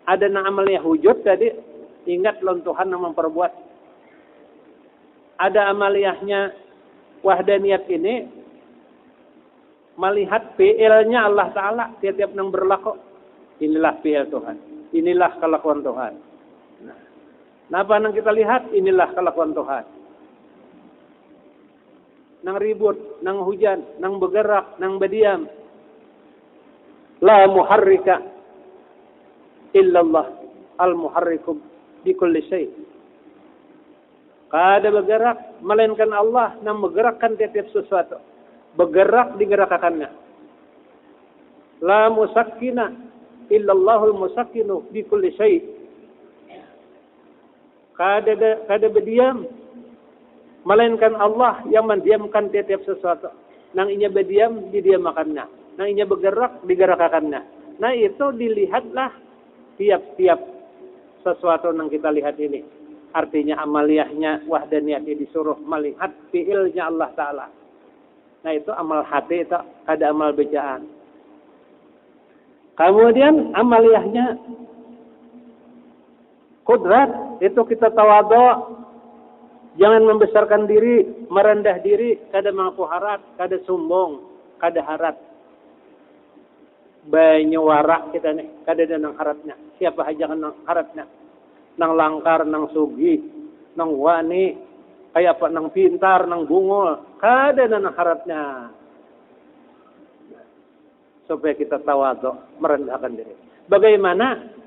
Ada na amaliyah wujud tadi. Ingat lawan Tuhan yang memperbuat. Ada amaliyahnya wahdaniyat ini melihat fi'ilnya Allah Ta'ala tiap-tiap yang berlaku. Inilah fi'il Tuhan. Inilah kelakuan Tuhan. Nah, apa yang kita lihat? Inilah kelakuan Tuhan. Nang ribut, nang hujan, nang bergerak, nang berdiam. La muharrika illallah al-muharrikum bikulli syai'. Kada bergerak, melainkan Allah yang menggerakkan tiap-tiap sesuatu. Bergerak digerakkannya. La musakkina illallahul musakkinu bi kulli syai'. Kada berdiam, melainkan Allah yang mendiamkan tiap-tiap sesuatu. Nang inya berdiam, didiamakannya. Nang inya bergerak, digerakkannya. Nah, itu dilihatlah tiap-tiap sesuatu yang kita lihat ini. Artinya amaliyahnya wahdaniyatnya disuruh melihat fi'ilnya Allah Ta'ala. Nah, itu amal hati, itu ada amal bacaan. Kemudian amaliyahnya kudrat, itu kita tawadhu. Jangan membesarkan diri, merendah diri, kada mengaku harat, kada sombong, kada harat. Banyak warak kita nih, kada ada nang haratnya. Siapa aja kan nang haratnya. Nang langkar, nang sugi, nang wani, kayak apa, nang pintar, nang bungul, kada nang haratnya. Supaya kita tawadhu, merendahkan diri. Bagaimana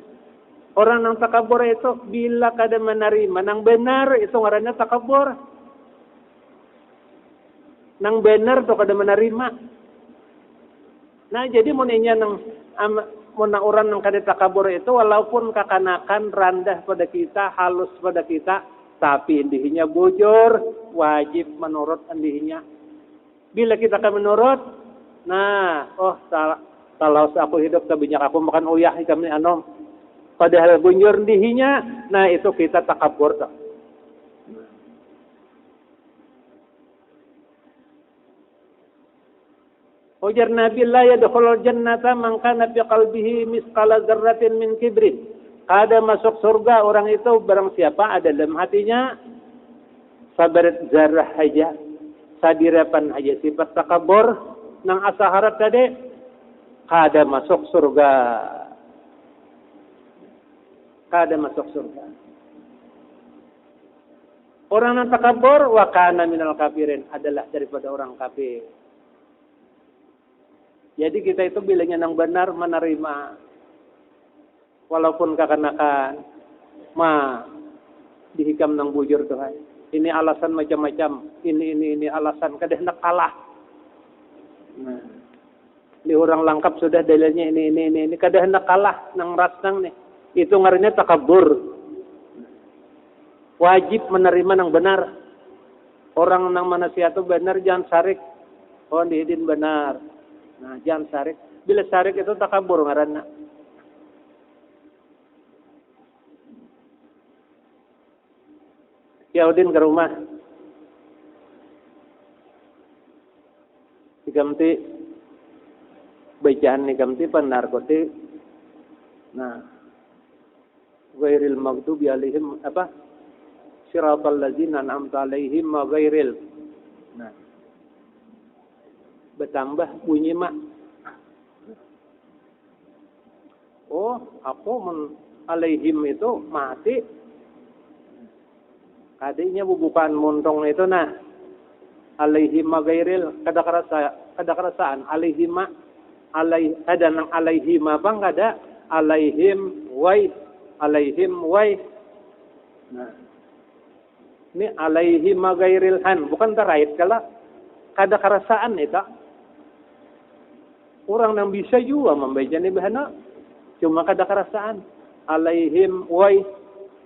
orang nang takabur itu bila kada menerima nang benar, itu ngarannya takabur. Nang benar itu kada menerima. Nah, jadi munnya nang muna orang yang kada takabur itu walaupun kakanakan rendah pada kita, halus pada kita, tapi indihinya bujur, wajib menurut indihinya. Bila kita akan menurut, nah, kalau aku hidup kebanyak aku makan uyah kami anom. Padahal bujur indihinya, nah itu kita takabur tak. Ujar Nabi la yadkhulul jannata man kana fi qalbihi misqala dzarratin min kibrin. Kada masuk surga orang itu barang siapa ada dalam hatinya sabarat zarah aja, sadirapan aja sifat takabur nang asaharat tadi kada masuk surga. Kada masuk surga. Orang yang takabur wa kana minal kafirin adalah daripada orang kafir. Jadi kita itu bilangnya yang benar menerima. Walaupun kakanakan. Dihikam nang bujur Tuhan. Ini alasan macam-macam. Ini alasan. Kada hendak kalah. Nah, di orang lengkap sudah dalilnya ini. Kada hendak kalah nang rasnang nih. Itu ngarannya takabur. Wajib menerima nang benar. Orang nang manasihat itu benar jangan sarik. Oh diidin benar. Nah jangan sarik. Bila sarik itu takabur ngaranna. Ya Udin ke rumah. Ikamti bacaan ikamti panarkotik. Nah, ghairil maghdubi alaihim apa? Siratal ladzina an'amta alaihim wa ghairil. Nah. Bertambah bunyi mak. Oh, aku alaihim itu mati. Kadinya bubukan montong itu nah. Alaihim wa ghairil kada kerasaan alaihim ada nang alaihim apa enggak ada alaihim wai nah ini alaihim wa ghairil han bukan tarait kala kada kerasaan itu orang yang bisa juga membaca ni bahana cuma kada kerasaan alaihim wai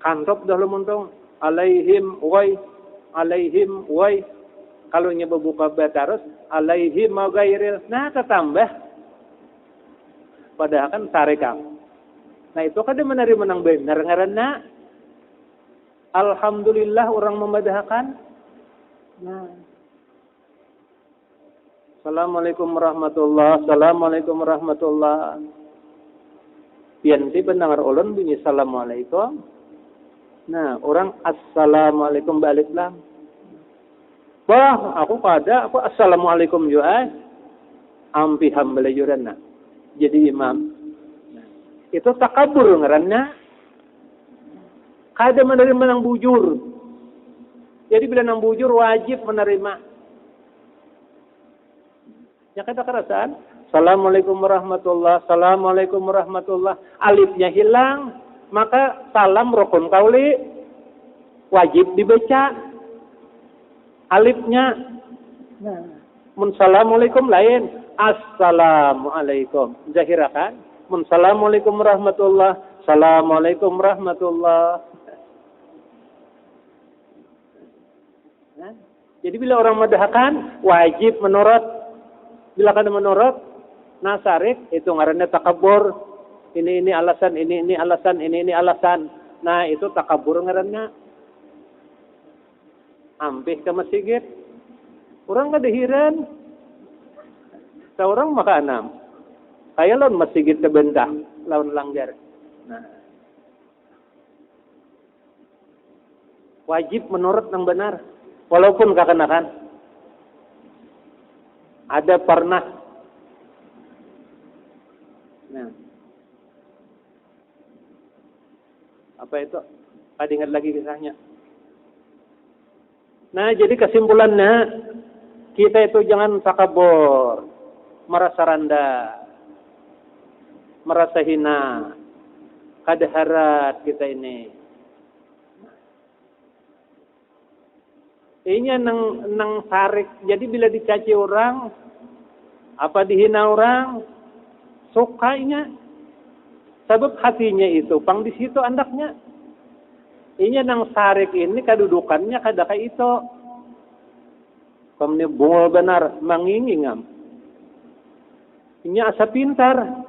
kanrop dah lumontong alaihim wai kalau nya berbuka batarus alaihi ma ghairil nah ketambah padahal kan tarekam nah itu kada menerima nang benar ngaranna alhamdulillah orang memadahkan nah assalamualaikum warahmatullah yanti pendengar ulun bunyi assalamualaikum nah orang assalamualaikum balik lam bah, aku assalamualaikum juga. Ampi hambal juran nak. Jadi imam. Itu takabur ngarannya. Kada menerima nang bujur. Jadi bila nang bujur wajib menerima. Ya kada kerasaan. Assalamualaikum warahmatullah. Alifnya hilang. Maka salam rukun kauli wajib dibaca. Alifnya nah assalamualaikum lain assalamualaikum zahirakan assalamualaikum warahmatullah assalamualaikum warahmatullah nah, jadi bila orang madahkan wajib menurut bila kada menurut nasarik itu ngarannya takabur ini alasan ini alasan nah itu takabur ngarannya ampih ke masjid. Orang kadahiran. Seorang maka enam. Kaya lawan masjid ke bentah. Lawan langgar. Nah. Wajib menurut yang benar. Walaupun kekanakan. Ada pernah. Nah. Apa itu? Ada ingat lagi kisahnya. Nah, jadi kesimpulannya kita itu jangan takabur, merasa rendah, merasa hina, kada harat kita ini. Ini nang tarik. Jadi bila dicaci orang, apa dihina orang, sukainya. Sebab hatinya itu, pang di situ andaknya. Ini nang sarik ini kedudukannya kada kayak itu. Kamne bungol benar mangingingam. Ini asa pintar.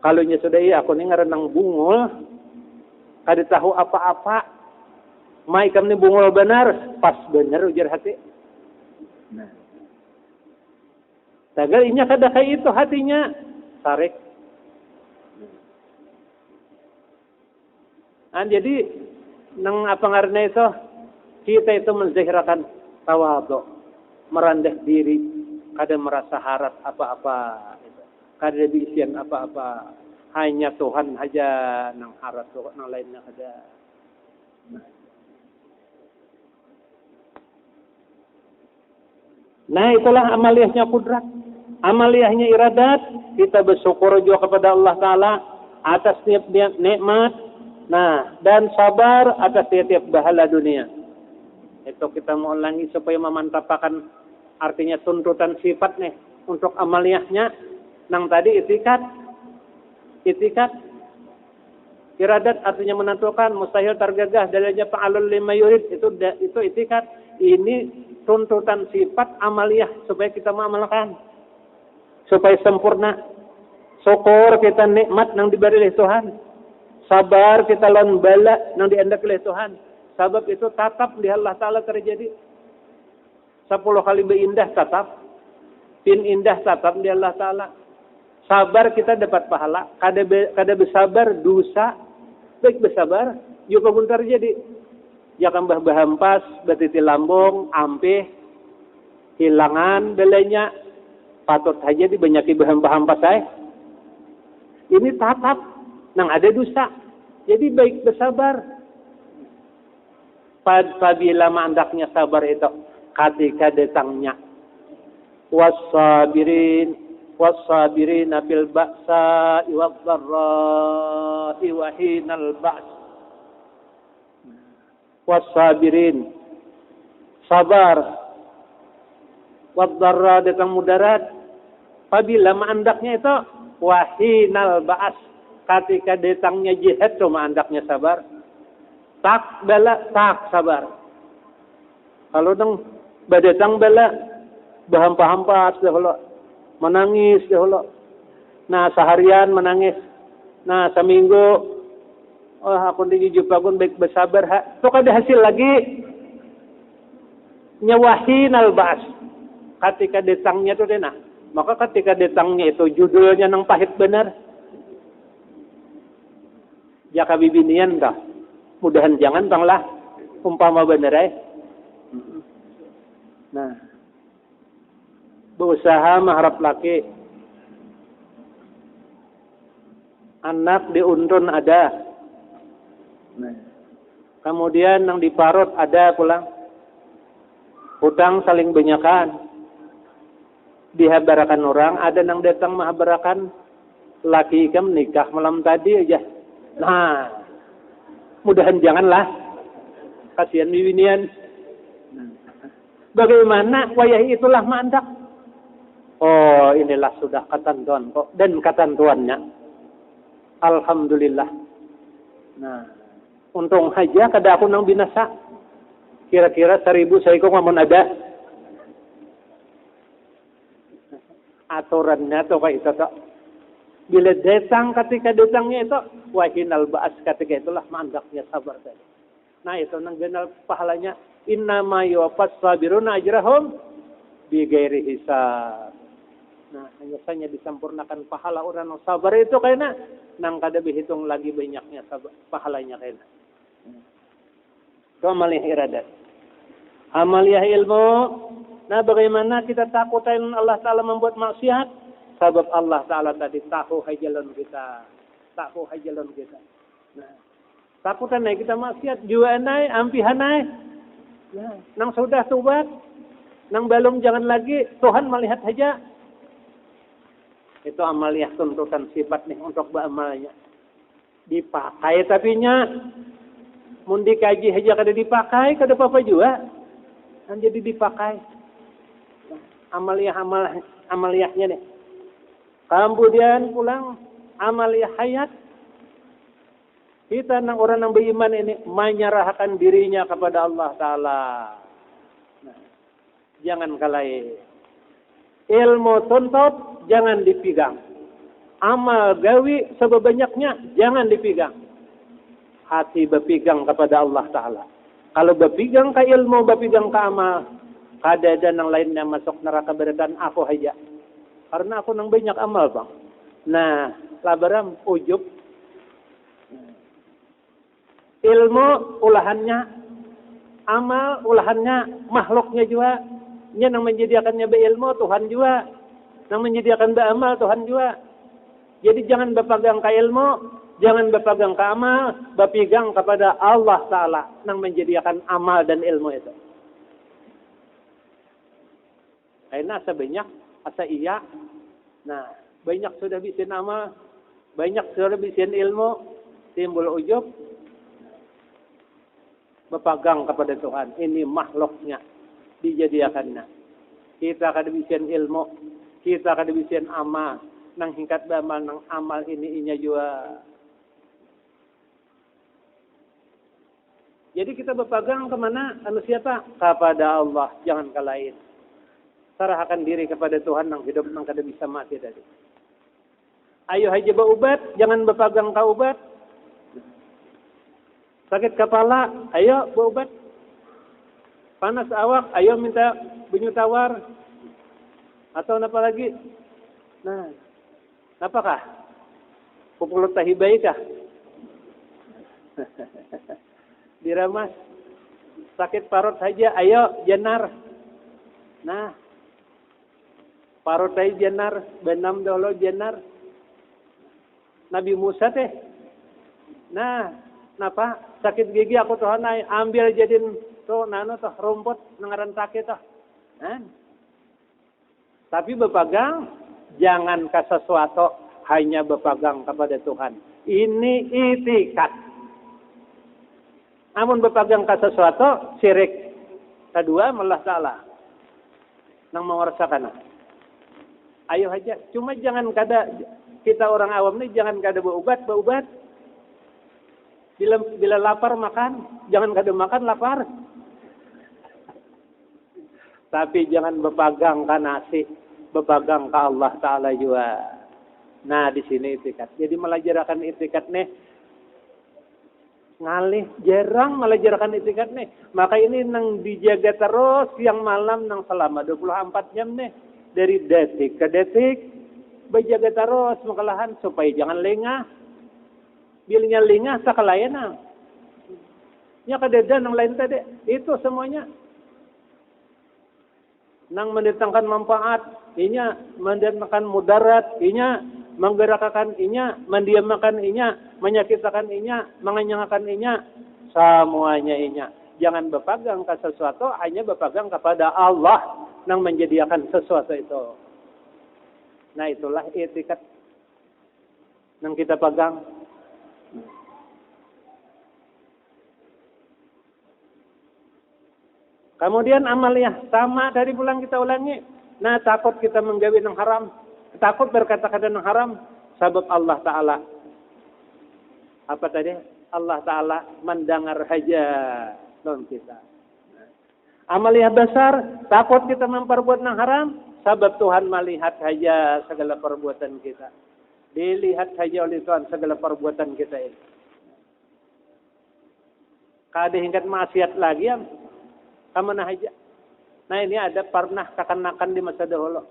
Kalau nya sudah iya aku ni ngaranang bungol kada tahu apa-apa. Mai kamne bungol benar pas benar ujar hati. Nah. Tagal inya kada kayak itu hatinya sarik. Jadi nang apa ngaranna itu kita itu menzahirakan tawadhu, merendah diri, kada merasa harap apa-apa, kada diisian apa-apa, hanya Tuhan aja nang harap Tuhan nang lainnya kada. Nah itulah amaliyahnya kudrat, amaliyahnya iradat. Kita bersyukur juga kepada Allah Taala atas tiap-tiap nikmat. Nah, dan sabar atas tiap-tiap bahala dunia. Itu kita mau ulangi supaya memantapkan artinya tuntutan sifat nih. untuk amaliyahnya. Nang tadi itikat. Iradat artinya menentukan, mustahil tergagah, dalilnya fa'alul lima yurid, itu itikat. Ini tuntutan sifat amaliyah supaya kita mengamalkan, supaya sempurna. Syukur kita nikmat nang diberi oleh Tuhan, sabar kita lawan bala nang dihendak oleh Tuhan. Sebab itu tatap di Allah Ta'ala terjadi. 10 kali berindah tatap, pin indah tatap di Allah Ta'ala. Sabar kita dapat pahala, kada bersabar dosa, baik bersabar juga pun terjadi. Jangan bahhampas, betiti lambung, ampih, hilangan belanya, patut saja dibanyaki bahhampas saya. Ini tatap, nang ada dosa. Jadi baik bersabar. Apabila mandaknya sabar itu, ketika datangnya wasabirin fil ba'sa wad-dharra'i wa hinal ba's. Wasabirin, sabar, wad-dharra datang mudarat. Apabila mandaknya itu wahinal ba's, ketika datangnya jihad cuma andaknya sabar. Tak bala, tak sabar. Kalau dong badatang bala, bahampa-hampas dahulu, menangis dahulu. Nah seharian menangis. Nah seminggu, oh aku dijupagun baik bersabar. Itu kada hasil lagi. Nyawahin albas. Ketika datangnya itu dena. Maka ketika datangnya itu judulnya nang pahit benar. Jaka bibinian kah? Mudahan jangan tanglah umpama bener Nah, berusaha mengharap laki, anak diuntun ada, nah, kemudian yang diparut ada pulang, hutang saling banyakan, dihabarakan orang, ada yang datang menghabarakan laki ikam nikah malam tadi aja. Nah, mudahan janganlah, kasihan bibinian. Bagaimana wayahi itulah mandak. Oh inilah sudah ketentuan kok, dan ketentuannya alhamdulillah. Nah untung aja kada aku nang binasa. Kira-kira 1000 saya kok ngomong ada aturannya tuh kayak itu tuh. Bila datang ketika datangnya itu wahinal ba'as, ketika itulah mandaknya sabar tadi. Nah itu nang genal pahalanya. Innama yuwaffas sabiruna ajrahum bighairi hisab. Nah hanya saja disempurnakan pahala orang yang sabar itu kayaknya nang kada dihitung lagi banyaknya sabar, pahalanya kayaknya. Itu amaliyah iradat. Amaliyah ilmu. Nah bagaimana kita takutin Allah Ta'ala membuat maksiat? Sebab Allah Ta'ala tadi tahu hajalan kita. Nah, takutan naik kita maksiat, jua naik, ampihan naik. Nah, nang sudah tobat, nang belum jangan lagi, Tuhan melihat saja. Itu amaliyah tuntutan sifat nih untuk beramalnya. Dipakai tapinya, mun dikaji saja kada dipakai, kada apa-apa juga. Kan jadi dipakai. Nah, amaliyahnya nih. Kemudian pulang amaliyah hayat. Kita orang yang beriman ini menyerahkan dirinya kepada Allah Ta'ala. Nah, jangan kalai. Ilmu tuntut jangan dipegang. Amal gawi sebabanyaknya jangan dipegang. Hati berpegang kepada Allah Ta'ala. Kalau berpegang ke ilmu, berpegang ke amal, kada ada yang lainnya masuk neraka berikan aku aja. Karena aku nang banyak amal bang. Nah, labaram ujub. Ilmu ulahannya, amal ulahannya, makhluknya juga. Nya nang menyediakannya berilmu Tuhan juga. Nang menyediakan beramal Tuhan juga. Jadi jangan berpegang ke ilmu, jangan berpegang ke amal, berpegang kepada Allah Ta'ala nang menyediakan amal dan ilmu itu. Karena sebanyak asa iya. Nah, banyak sudah bisin amal, banyak sudah bisin ilmu, timbul ujub, berpegang kepada Tuhan. Ini makhluknya, dijadikannya. Kita kada bisin ilmu, kita kada bisian amal nang hingkat bamal nang amal ini inya jua. Jadi kita berpegang kemana? Anu siapa? Kepada Allah, jangan ke lain. Serahkan diri kepada Tuhan nang hidup nang kada bisa mati tadi. Ayo haja berobat, jangan berpegang ke obat. Sakit kepala, ayo berobat. Panas awak, ayo minta bunyi tawar. Atau apa lagi? Nah, apakah? Populer tahibai kah? Diramas. Sakit parut saja, ayo jenar. Nah, parut saja jenar, benam dolo jenar. Nabi Musa teh. Nah, napa? Sakit gigi aku tuh ambil jadiin tuh nano tuh rumput nangaran sakit tuh. Nah. Tapi berpegang jangan ke sesuatu, hanya berpegang kepada Tuhan. Ini itikat. Namun berpegang ke sesuatu syirik. Kedua malah salah. Nang mengorasakan. Ayo aja, cuma jangan kada kita orang awam nih jangan kada berobat. Bila lapar makan, jangan kada makan lapar. Tapi jangan berpegang ke nasi, berpegang ke Allah Ta'ala juga. Nah, di sini itikat. Jadi melajarakan itikat nih. Ngalih, jarang melajarakan itikat nih. Maka ini nang dijaga terus siang malam nang selama 24 jam nih. Dari detik ke detik. Berjaga terus makalahan supaya jangan lengah. Bilnya lengah sakalayan. Ya kadeda nang lain tadi. Itu semuanya. Nang mendatangkan manfaat, inya mendatangkan mudarat, inya menggerakkan inya, mendiamkan inya, menyakitkan inya, mengenyangkan inya, semuanya inya. Jangan berpegang ke sesuatu, hanya berpegang kepada Allah nang menjadikan sesuatu itu. Nah, itulah etikat nang kita pegang. Kemudian amaliyah sama dari pulang kita ulangi. Nah, takut kita menggawi yang haram, takut berkata-kata yang haram, sebab Allah Ta'ala. Apa tadi? Allah Ta'ala mendengar haja non kita. Amaliyah besar, takut kita memperbuat yang haram, sebab Tuhan melihat haja segala perbuatan kita. Dilihat saja oleh Tuhan segala perbuatan kita ini. Kada hingkat maksiat lagi ya. Kamana aja. Nah, ini ada pernah kekanakan di masa dahulu.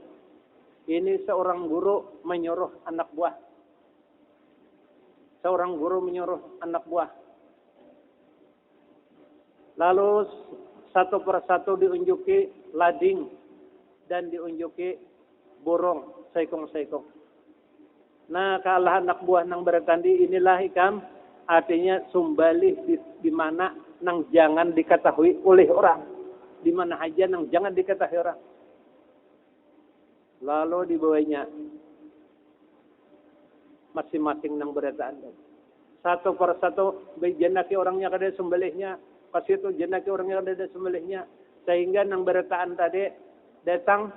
Ini seorang guru menyuruh anak buah. Seorang guru menyuruh anak buah. Lalu satu persatu diunjuki lading dan diunjuki burung saikong-saikong. Nah, kalah anak buah nang bertandi inilah ikam artinya sumbalih di mana nang jangan diketahui oleh orang. Di mana aja nang jangan diketahui orang. Lalu dibawanya masing-masing nang berataan. Satu persatu jenaki orangnya kada sembelihnya, pas itu jenaki orangnya kada sembelihnya, sehingga nang berataan tadi datang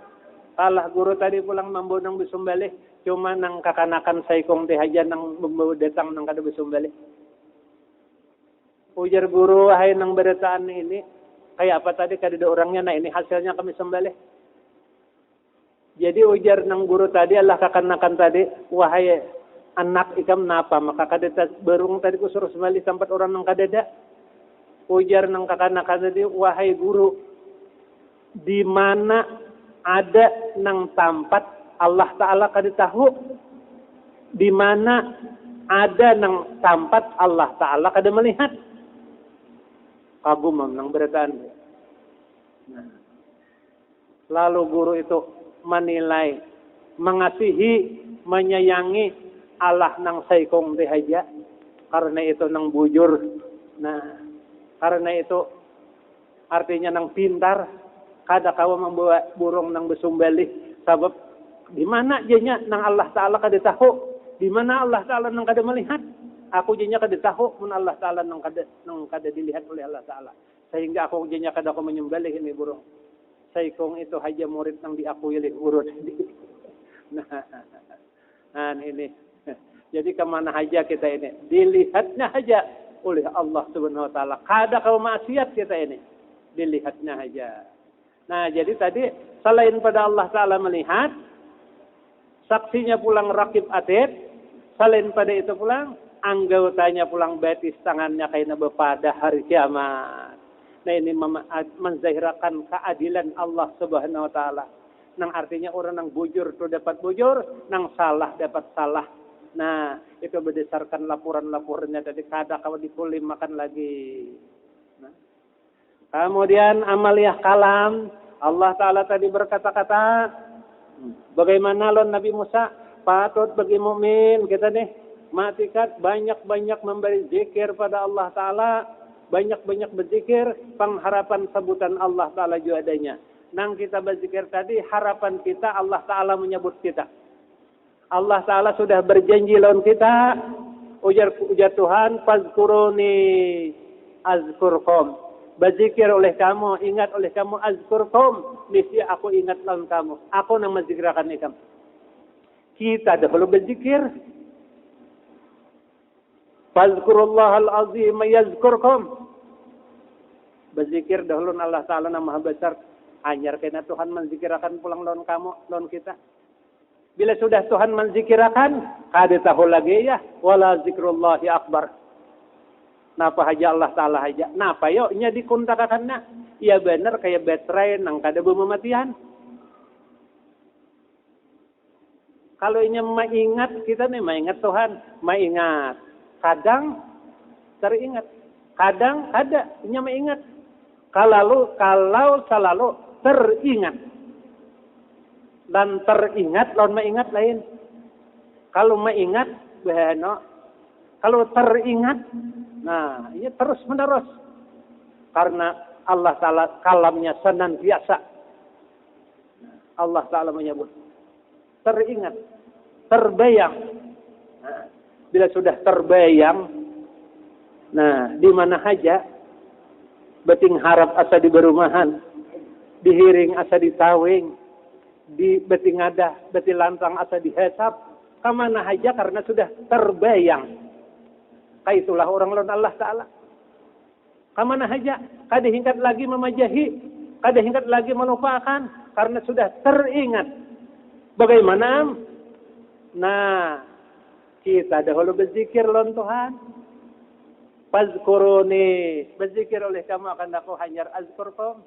kalah guru tadi pulang mambu nang bisembelih, cuma nang kakanakan saikong teh aja nang membawa datang nang kada bisembelih. Ujar guru, hai nang berataan ini kayak apa tadi kada ada orangnya, nah ini hasilnya kami sembelih. Jadi ujar nang guru tadi Allah kakanakan tadi, wahai anak ikam napa, maka kada berung tadi ku suruh sembelih tempat orang nang kada ada. Ujar nang kakanakan tadi, wahai guru, di mana ada nang tempat Allah Ta'ala kada tahu, di mana ada nang tempat Allah Ta'ala kada melihat. Kagum nang berataan. Nah. Lalu guru itu menilai, mengasihi, menyayangi Allah nang saikong dehaja. Karena itu nang bujur. Nah, karena itu artinya nang pintar. Kada kawa membawa burung nang besumbalih. Sebab di mana jenya nang Allah Ta'ala kada tahu. Di mana Allah Ta'ala nang kada melihat. Aku jenya kada tahu mun Allah Ta'ala nang kada dilihat oleh Allah Ta'ala. Sehingga aku jenya kada aku menyembelih ini burung. Saikong itu haja murid nang diakui oleh guru. Nah ini. Jadi kemana aja kita ini? Dilihatnya aja oleh Allah Subhanahu Wa Taala. Kada kalau maksiat kita ini, dilihatnya aja. Nah jadi tadi selain pada Allah Taala melihat, saksinya pulang rakib atid, selain pada itu pulang anggotanya pulang betis tangannya kaina pada hari kiamat. Nah ini menzahirakan keadilan Allah Subhanahu Wa Taala. Nang artinya orang nang bujur itu dapat bujur, nang salah dapat salah. Nah, itu berdasarkan laporan-laporannya tadi kada kalau dikulim makan lagi. Nah. Kemudian amaliyah kalam, Allah Ta'ala tadi berkata-kata, bagaimana lon Nabi Musa, patut bagi mukmin kita nih, matikat banyak-banyak memberi zikir pada Allah Ta'ala, banyak-banyak berzikir, pengharapan sebutan Allah Ta'ala juga adanya. Nang kita berzikir tadi, harapan kita Allah Ta'ala menyebut kita. Allah Ta'ala sudah berjanji lawan kita. Ujar Tuhan, fazkuruni azkurkum. Berzikir oleh kamu, ingat oleh kamu azkurkum. Niscaya aku ingat lawan kamu. Aku yang menzikirkan kamu. Kita dahulu berzikir. Fazkurullahal azim yazkurkum. Berzikir dahulu Allah Ta'ala yang maha besar. Anyar kena Tuhan menzikirkan pulang lawan kamu, lawan kita. Bila sudah Tuhan menzikirakan, kada tahu lagi ya, wala zikrullahi akbar. Napa haja Allah Ta'ala haja. Napa yo nya dikuntakakanna. Ya benar kayak baterai nang kada bematian. Kalau inya maingat kita nih maingat Tuhan, maingat. Kadang teringat, kadang kada inya maingat. Kalau selalu teringat. Dan teringat, lawan maingat lain. Kalau maingat, behano. Kalau teringat, nah ini terus menerus. Karena Allah Ta'ala kalamnya senantiasa. Allah Ta'ala menyebut. Teringat, terbayang. Nah, bila sudah terbayang, nah di mana saja, beting harap asa di berumahan, dihiring asa di tawing, di beti ngadah, beti lantang asa dihesap, kemana aja karena sudah terbayang. Kaitulah orang lawan Allah Ta'ala. Kemana aja, kada hingkat lagi memajahi, kada hingkat lagi melupakan, karena sudah teringat. Bagaimana? Nah, kita dahulu berzikir lawan Tuhan. Fazkuruni, berzikir oleh kamu akan aku hanyar azkurkum.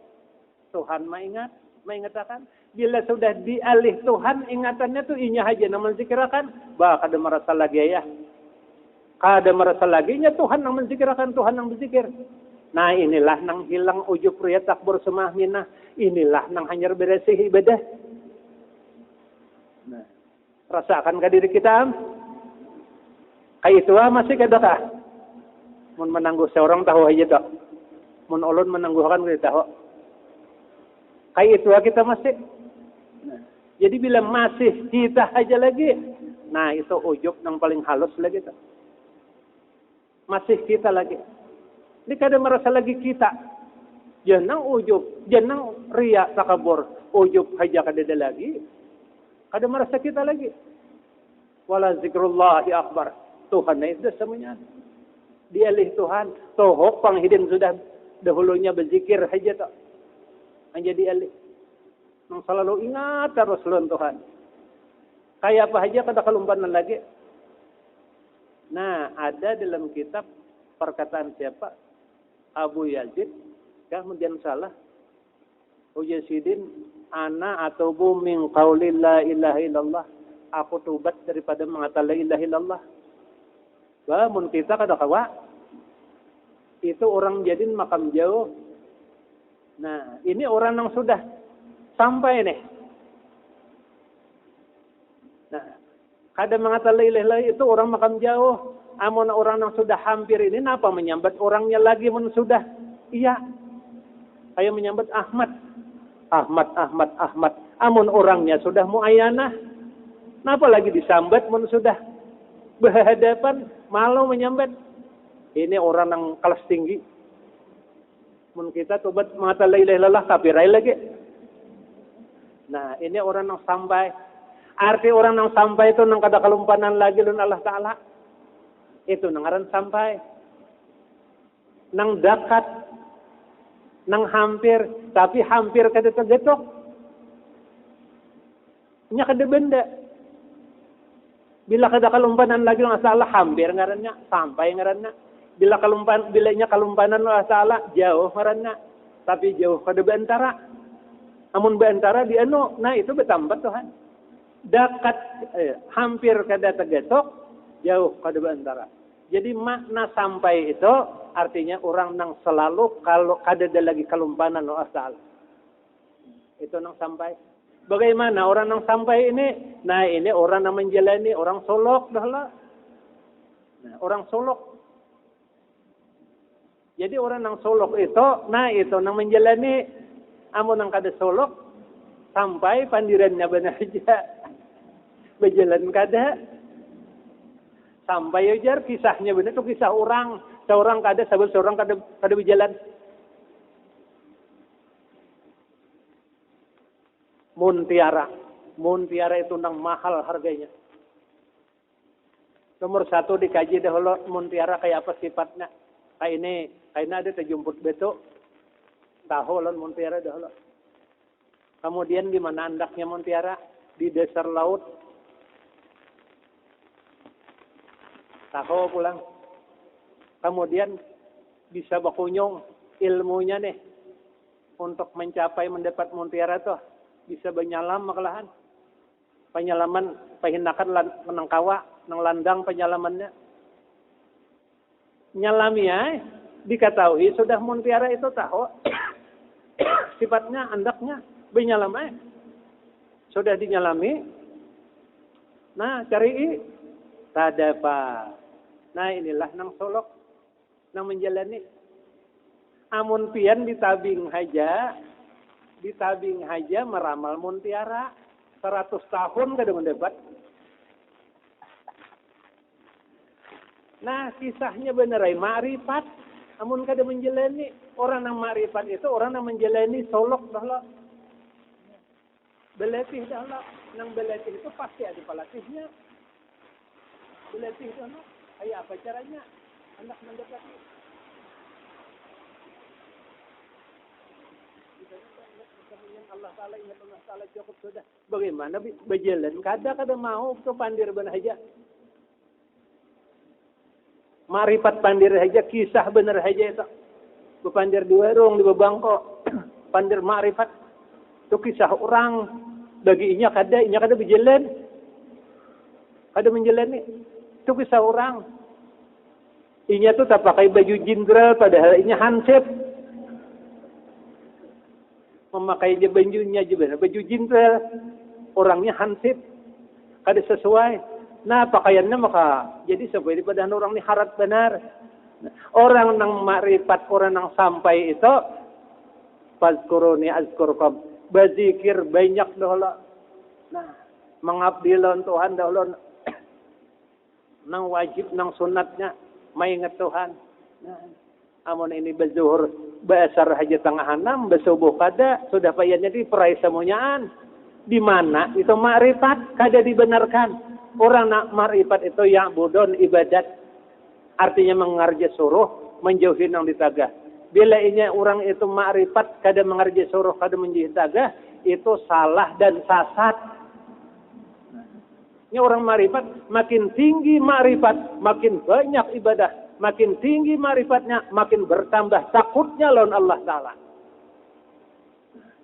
Tuhan mengingatkan. Bila sudah dialih Tuhan, ingatannya tuh inya aja namun zikirakan, bah kada merasa lagi ya. Kada merasa lagi nya Tuhan nang menzikirakan, Tuhan nang berzikir. Nah inilah nang hilang ujub riya takbur semah minah. Inilah nang hanyar beresih ibadah. Nah, rasakan ke diri kita. Kayak itu masih kada kah? Mun menangguh seorang tahu aja tak. Mun ulun menangguhkan kita tahu. Kayak itu kita masih. Nah, jadi bila masih kita aja lagi, nah itu ujub yang paling halus lagi tuh. Masih kita lagi. Ini kada merasa lagi kita. Janang ujub, janang riya takabur, ujub aja kada ada lagi. Kada merasa kita lagi. Wala zikrullahi akbar. Tuhan itu semuanya. Dialih Tuhan, tohok panghidin sudah dahulunya berzikir aja tuh. Hanya dialih. Yang selalu ingat terus lawan Tuhan. Kayak apa aja kada kelumpanan lagi. Nah, ada dalam kitab perkataan siapa? Abu Yazid. Kemudian salah. Ujasidin ana atubu min qauli la ilaha illallah. Aku tobat daripada mengatakan la ilaha illallah. Wah, mun kita kada kawa. Itu orang jadiin makam jauh. Nah, ini orang yang sudah sampai nih. Nah, kada mengatakan la ilaha illallah itu orang makam jauh. Amun orang yang sudah hampir ini, napa menyambat orangnya lagi mun sudah? Iya. Kayak menyambat Ahmad. Ahmad. Amun orangnya sudah muayyanah. Napa lagi disambat mun sudah berhadapan, malu menyambat. Ini orang yang kelas tinggi. Mun kita tobat mengatakan la ilaha illallah kafirai lagi. Nah, ini orang yang sampai. Arti orang nang sampai itu nang kada kalumpanan lagi lun Allah Ta'ala. Itu nang ngaran sampai. Nang dekat, nang hampir, tapi hampir kada tergetok. Nya kada benda. Bila kada kalumpanan lagi lun Allah Ta'ala, hampir ngarannya, sampai ngarannya. Bila nya kalumpanan lun Allah Ta'ala, jauh ngarannya. Tapi jauh kada beantara. Amun beantara di nah itu bertambah Tuhan. Dekat, hampir kada tergetok, jauh kada beantara. Jadi makna sampai itu artinya orang nang selalu kalau kada ada lagi kalumpanan Allah Ta'ala. Itu nang sampai. Bagaimana orang nang sampai ini? Nah ini orang nang menjalani, orang solok dah lah. Nah, orang solok. Jadi orang nang solok itu, nah itu nang menjalani, amun nang kada solok, sampai pandirannya benar aja. Berjalan kada. Sampai ajar kisahnya benar itu kisah orang. Seorang kada, seorang kada berjalan. Muntiara. Muntiara itu nang mahal harganya. Nomor 1 dikaji dahulu muntiara kayak apa sifatnya. Kayak ini ada terjumput beto. Tahu lon muntiara dahulu. Kemudian di mana andaknya muntiara? Di dasar laut. Tahu pulang. Kemudian bisa bakunyong ilmunya nih. Untuk mencapai mendapat muntiara tuh. Bisa benyalam makalahan. Penyalaman, pahindakan menangkawa, nang landang penyalamannya. Nyalami ya, diketahui sudah muntiara itu tahu. Sifatnya, andaknya, benyalam sudah dinyalami. Nah, cari tada apa. Nah inilah nang solok, nang menjalani. Amun pian ditabing haja meramal muntiara 100 tahun kada mendapat. Nah kisahnya benerai ma'rifat. Amun kada menjalani, orang nang ma'rifat itu orang nang menjalani solok dah lah. Beletih dah lah. Nang beletih itu pasti ada pelatihnya. Beletih dah lah. Kayak apa caranya anak mendekati? Allah Ta'ala ingat Allah Ta'ala cukup sudah. Bagaimana berjalan? Kada mau ke pandir benar aja. Marifat pandir aja, kisah benar aja itu. Bepandir di warung, di bebangko. Pandir marifat. Itu kisah orang. Bagi inya kada berjalan. Kada menjalani. Itu kisah orang. Inya tuh tak pakai baju jenderal padahal inya hansip. Memakai aja bajunya aja baju jenderal. Orangnya hansip. Kada sesuai. Nah pakaiannya maka jadi sesuai daripada orang ini harat benar. Orang nang makrifat, orang nang sampai itu fazkuruni azkurkum. Berzikir banyak dahulu. Nah, mengabdi lawan Tuhan dahulu. Nang wajib, nang sunatnya, maingat Tuhan. Nah, amun ini berzuhur, basar haja tengah 6, bersubuh kada, sudah payahnya di perai semuanyaan. Di mana itu makrifat, kada dibenarkan. Orang nak makrifat itu yang budon ibadat. Artinya mengarja suruh, menjauhi nang ditagah. Bila ini orang itu makrifat, kada mengarja suruh, kada menjauhi tagah, itu salah dan sesat. Ini orang makrifat, makin tinggi makrifat, makin banyak ibadah. Makin tinggi makrifatnya, makin bertambah takutnya lawan Allah Ta'ala.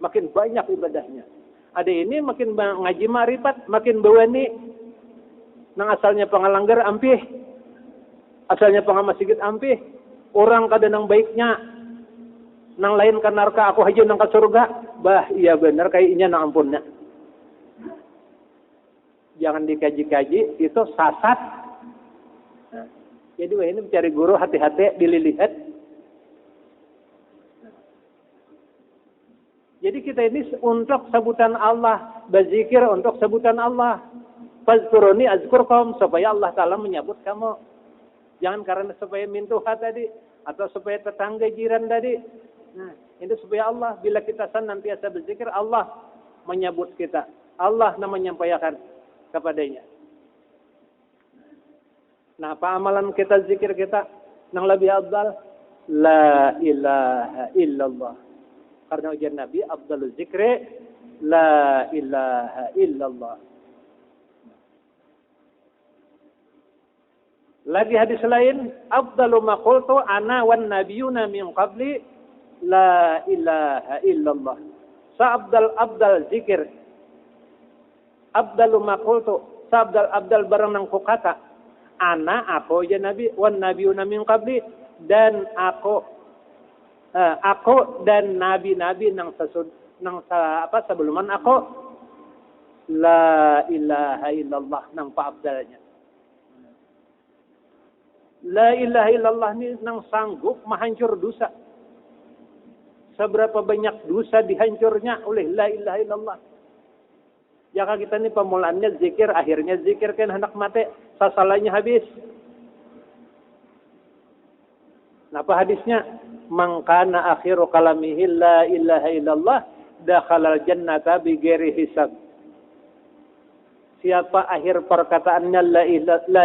Makin banyak ibadahnya. Ada ini makin ngaji makrifat, makin bawani. Nang asalnya pengalanggar ampih. Asalnya pengamasigit ampih. Orang kada nang baiknya. Nang lain kan narka, aku haji nang ke surga. Bah, iya benar, kayaknya nang ampunnya. Jangan dikaji-kaji, itu sasat. Nah, jadi ini mencari guru hati-hati, dilihat. Jadi kita ini untuk sebutan Allah, berzikir untuk sebutan Allah. Fazkuruni azkurkum, supaya Allah Ta'ala menyebut kamu. Jangan karena supaya mintuha tadi, atau supaya tetangga jiran tadi. Nah, itu supaya Allah, bila kita senantiasa berzikir, Allah menyebut kita. Allah namanya menyampaikan. kepadanya. Nah, apa amalan kita, zikir kita yang lebih afdal? La ilaha illallah. Karena ujian Nabi, afdalul zikri la ilaha illallah. Lagi hadis lain, afdalu ma qultu ana wan nabiyuna min qabli la ilaha illallah. Sa-abdal zikir. Afdalu ma qultu, sa-abdal barang nang ku kata. Ana aku ya Nabi wan nabiyuna min qabli, dan aku dan nabi-nabi nang sebelum aku la ilaha illallah nang paabdalnya. La ilaha illallah ini nang sanggup menghancur dosa. Seberapa banyak dosa dihancurnya oleh la ilaha illallah. Jika kita ini pemulaannya zikir, akhirnya zikir kan hendak mati, sasalahnya habis. Apa hadisnya? Man kana akhiru kalamihi la ilaha illallah dakhalal jannata bighairi hisab. Siapa akhir perkataannya la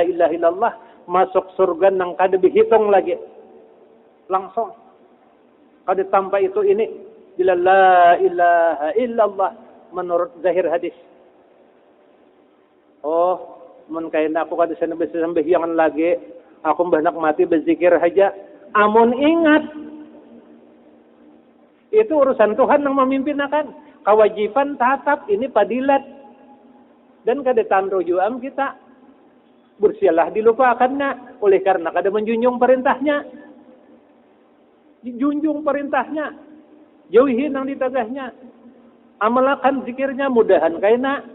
ilaha illallah, masuk surga nang kada dihitung lagi. Langsung. Kada tanpa itu ini bila la ilaha illallah menurut zahir hadis. Oh, mun kayaknya aku kada sana bisa sembahyang lagi, aku hendak mati berzikir saja. Amun ingat, itu urusan Tuhan yang memimpin akan. Kewajiban tatap ini padilat. Dan kada tanro juam kita. Bersialah dilupakannya. Oleh karena kada menjunjung perintahnya. Junjung perintahnya. Jauhi nang ditagahnya. Amalakan zikirnya, mudahan kayaknya.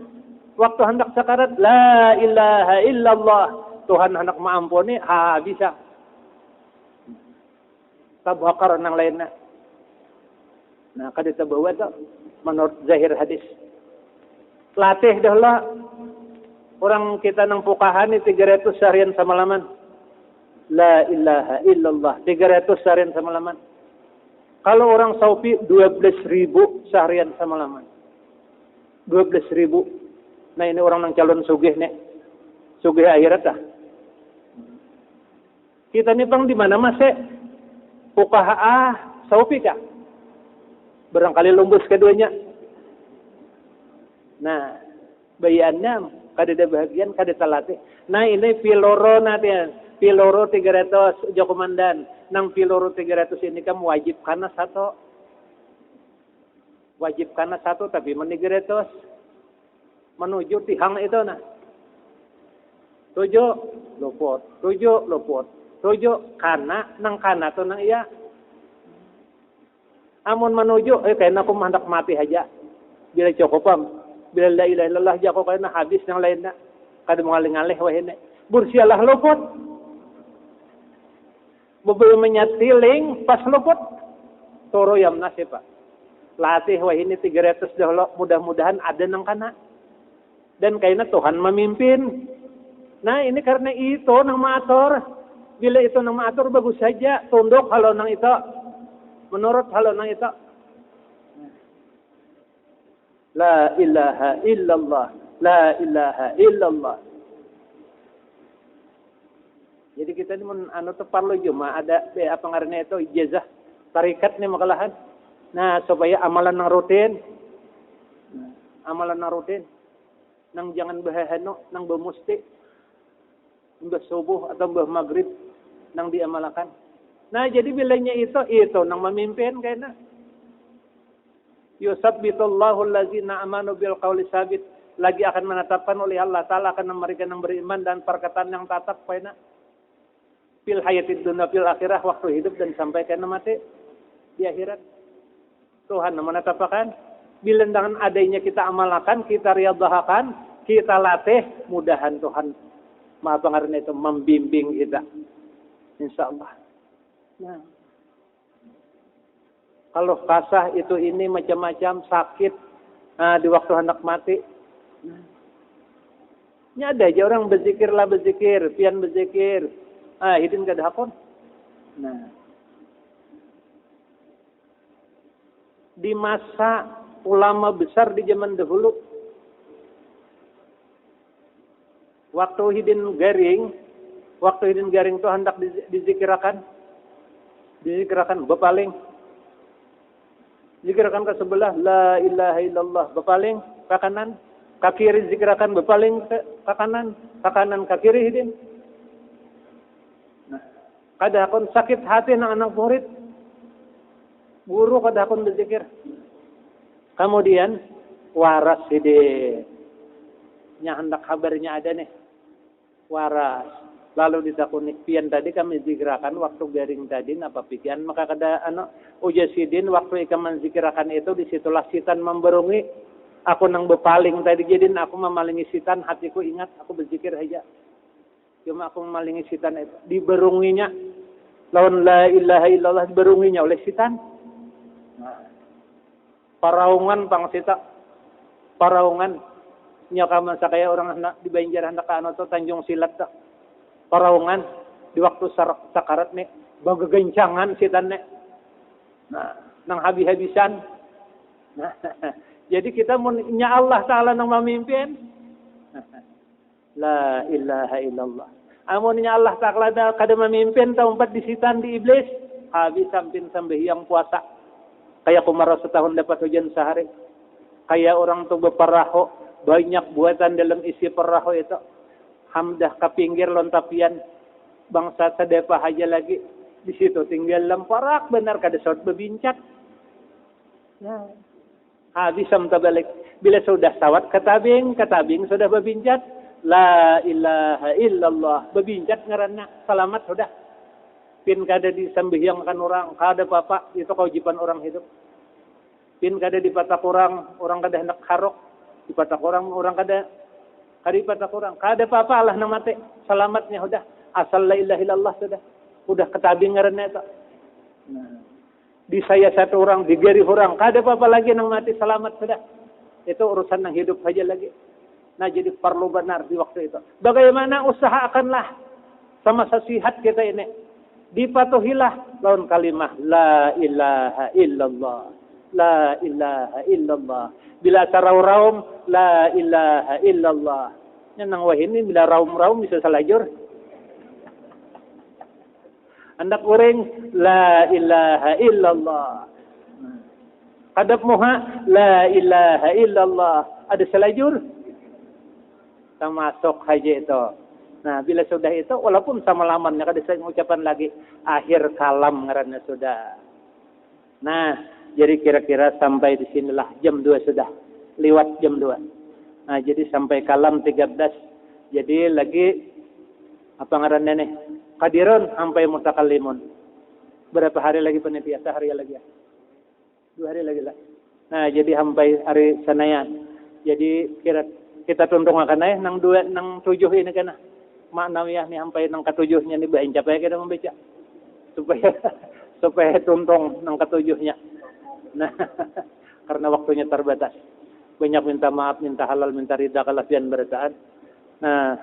Waktu hendak sakarat, la ilaha illallah. Tuhan hendak maampuni, bisa. Tabakar nang lainnya. Nah, kada tabawa itu menurut zahir hadis. Latih dahlah orang kita nang pukahan ni 300 seharian semalaman. La ilaha illallah 300 seharian semalaman. Kalau orang saufi 12.000 seharian semalaman. 12.000. Nah, ini orang nang calon sugih nih. Sugih akhirat dah. Kita ni pang di mana masih? Pukaha saufi kah? Barangkali lumbus keduanya. Nah, bayannya kada ada bahagian, kada talatih. Nah, ini piloro nanti. Piloro 300 jo komandan. Nang piloro 300 ini kan wajib karena satu. Wajib karena satu tapi menigretos menuju tihang itu nah. 7 luput, 7 luput. 7 kana nang kana to nang iya. Amun menuju kayaknya aku hendak mati aja. Bila cukupam, bila la ilaha illallah aja aku kayaknya habis yang lainnya. Kada mengalih-alih wah ini. Bursialah luput. Bebel menyatiling pas luput. Toro yang nasib Pak. Latih wah ini 300 dahulu, mudah-mudahan ada nang kana. Dan kayaknya Tuhan memimpin. Nah, ini karena itu nang maatur. Bila itu nang maatur bagus saja, tunduk kalau nang itu. Menurut kalau nang itu. La ilaha illallah. La ilaha illallah. Jadi kita ini parlo cuma ada apa ngarannya itu ijazah tarikat nih makalahan. Nah, supaya amalan nang rutin. Amalan nang rutin. Nang jangan bahahano, nang bemusti. Mbah subuh atau mbah maghrib nang diamalkan. Nah, jadi bilanya itu nang memimpin kayaknya. Yusabbitullahu allazina amanu bil qawli sabit. Lagi akan menetapkan oleh Allah Ta'ala akan memberikan yang beriman dan perkataan yang tatap kayaknya. Fil hayatid dunya fil akhirah, waktu hidup dan sampai kena mati di akhirat. Tuhan menetapkan bila dengan adanya kita amalkan, kita riyadhakan, kita latih, mudahan Tuhan Maha Pengarnia itu membimbing kita. Insyaallah. Nah. Kalau kasah itu ini macam-macam sakit di waktu hendak mati. Nah. Ini ada aja orang berzikir, pian berzikir. Hidin kada hakon. Nah. Di masa ulama besar di zaman dahulu Waktu hidin garing itu hendak dizikirakan. Dizikirakan bepaling. Zikirakan ke sebelah, la ilaha illallah, bepaling ke kanan. Ke kiri zikirakan, bepaling ke kanan. Ke kanan, ke kiri hidin. Nah, kada akon sakit hati ng anak murid. Guru kada akon berzikir. Kemudian waras hidin. Nya hendak kabarnya ada nih. Waras. Lalu ditakuni pian tadi kami zikirakan waktu garing tadi napa pikiran maka kada ujasidin waktu ikam menzikirakan itu disitulah sitan memberungi aku nang bepaling tadi jadin aku memalingi sitan hatiku ingat aku berzikir aja cuma aku memalingi sitan itu diberunginya lawan la ilaha illallah diberunginya oleh sitan paraungan pangsita paraungan nya kama sakaya orang hendak di Banjar hendak ka to Tanjung Silat ta paraungan di waktu sakarat nih bagagencangan sitan nih nah nang habis-habisan nah jadi kita nya Allah Ta'ala nang memimpin la ilaha illallah amunnya Allah Ta'ala kada memimpin taumpat di sitan di iblis habis sampin sembahyang puasa kayak kumara setahun dapat hujan sehari kayak orang tuh berparaho banyak buatan dalam isi peraho itu hamdah ke pinggir lontapian bangsa sedepa aja lagi di situ tinggal lemparak benar kada saut bebincat nah habis sampai balik bila sudah sawat ketabing sudah bebincat la ilaha illallah bebincat ngaranna selamat sudah pin kada disembahyangkan orang kada apa itu kewajiban orang hidup pin kada dipatak orang kada hendak harok dipatak orang kada Haripata kurang. Kada apa-apa Allah na mati. Selamatnya sudah. Asal la ilaha illallah sudah. Udah ketabing ngarannya itu. Nah. Di saya satu orang, di geri orang. Kada apa-apa lagi nang mati selamat sudah. Itu urusan yang hidup saja lagi. Nah jadi perlu benar di waktu itu. Bagaimana usahakanlah sama sasihat kita ini. Dipatuhilah lawan kalimah. La ilaha illallah. La ilaha illallah. Bila raum la ilaha illallah. Yang nang wah ini bila raum bisa salajur. Andak uring la ilaha illallah. Kadap muha la ilaha illallah. Ada salajur. Termasuk haji itu. Nah, bila sudah itu walaupun sama lamannya kada saya ucapan lagi akhir kalam ngarannya sudah. Nah, jadi kira-kira sampai di sinilah jam 2 sudah. Lewat jam 2. Nah, jadi sampai kalam 13. Jadi lagi apa ngarannya nih? Kadirun sampai mutakallimun. Berapa hari lagi panitia? Sehari lagi ya. 2 hari lagi lah. Nah, jadi sampai hari Senayan. Jadi kira kita tuntung akan nang 2 nang 7 ini kana. Maknawiyah nih sampai nang ke-7-nya nih bain capek kita membaca. Supaya tuntung nang ke-7-nya. Nah, karena waktunya terbatas. Banyak minta maaf, minta halal, minta ridha, kalafian, berataan. Nah,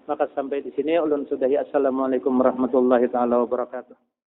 maka sampai di sini ulun sudahi. Assalamualaikum warahmatullahi taala wabarakatuh.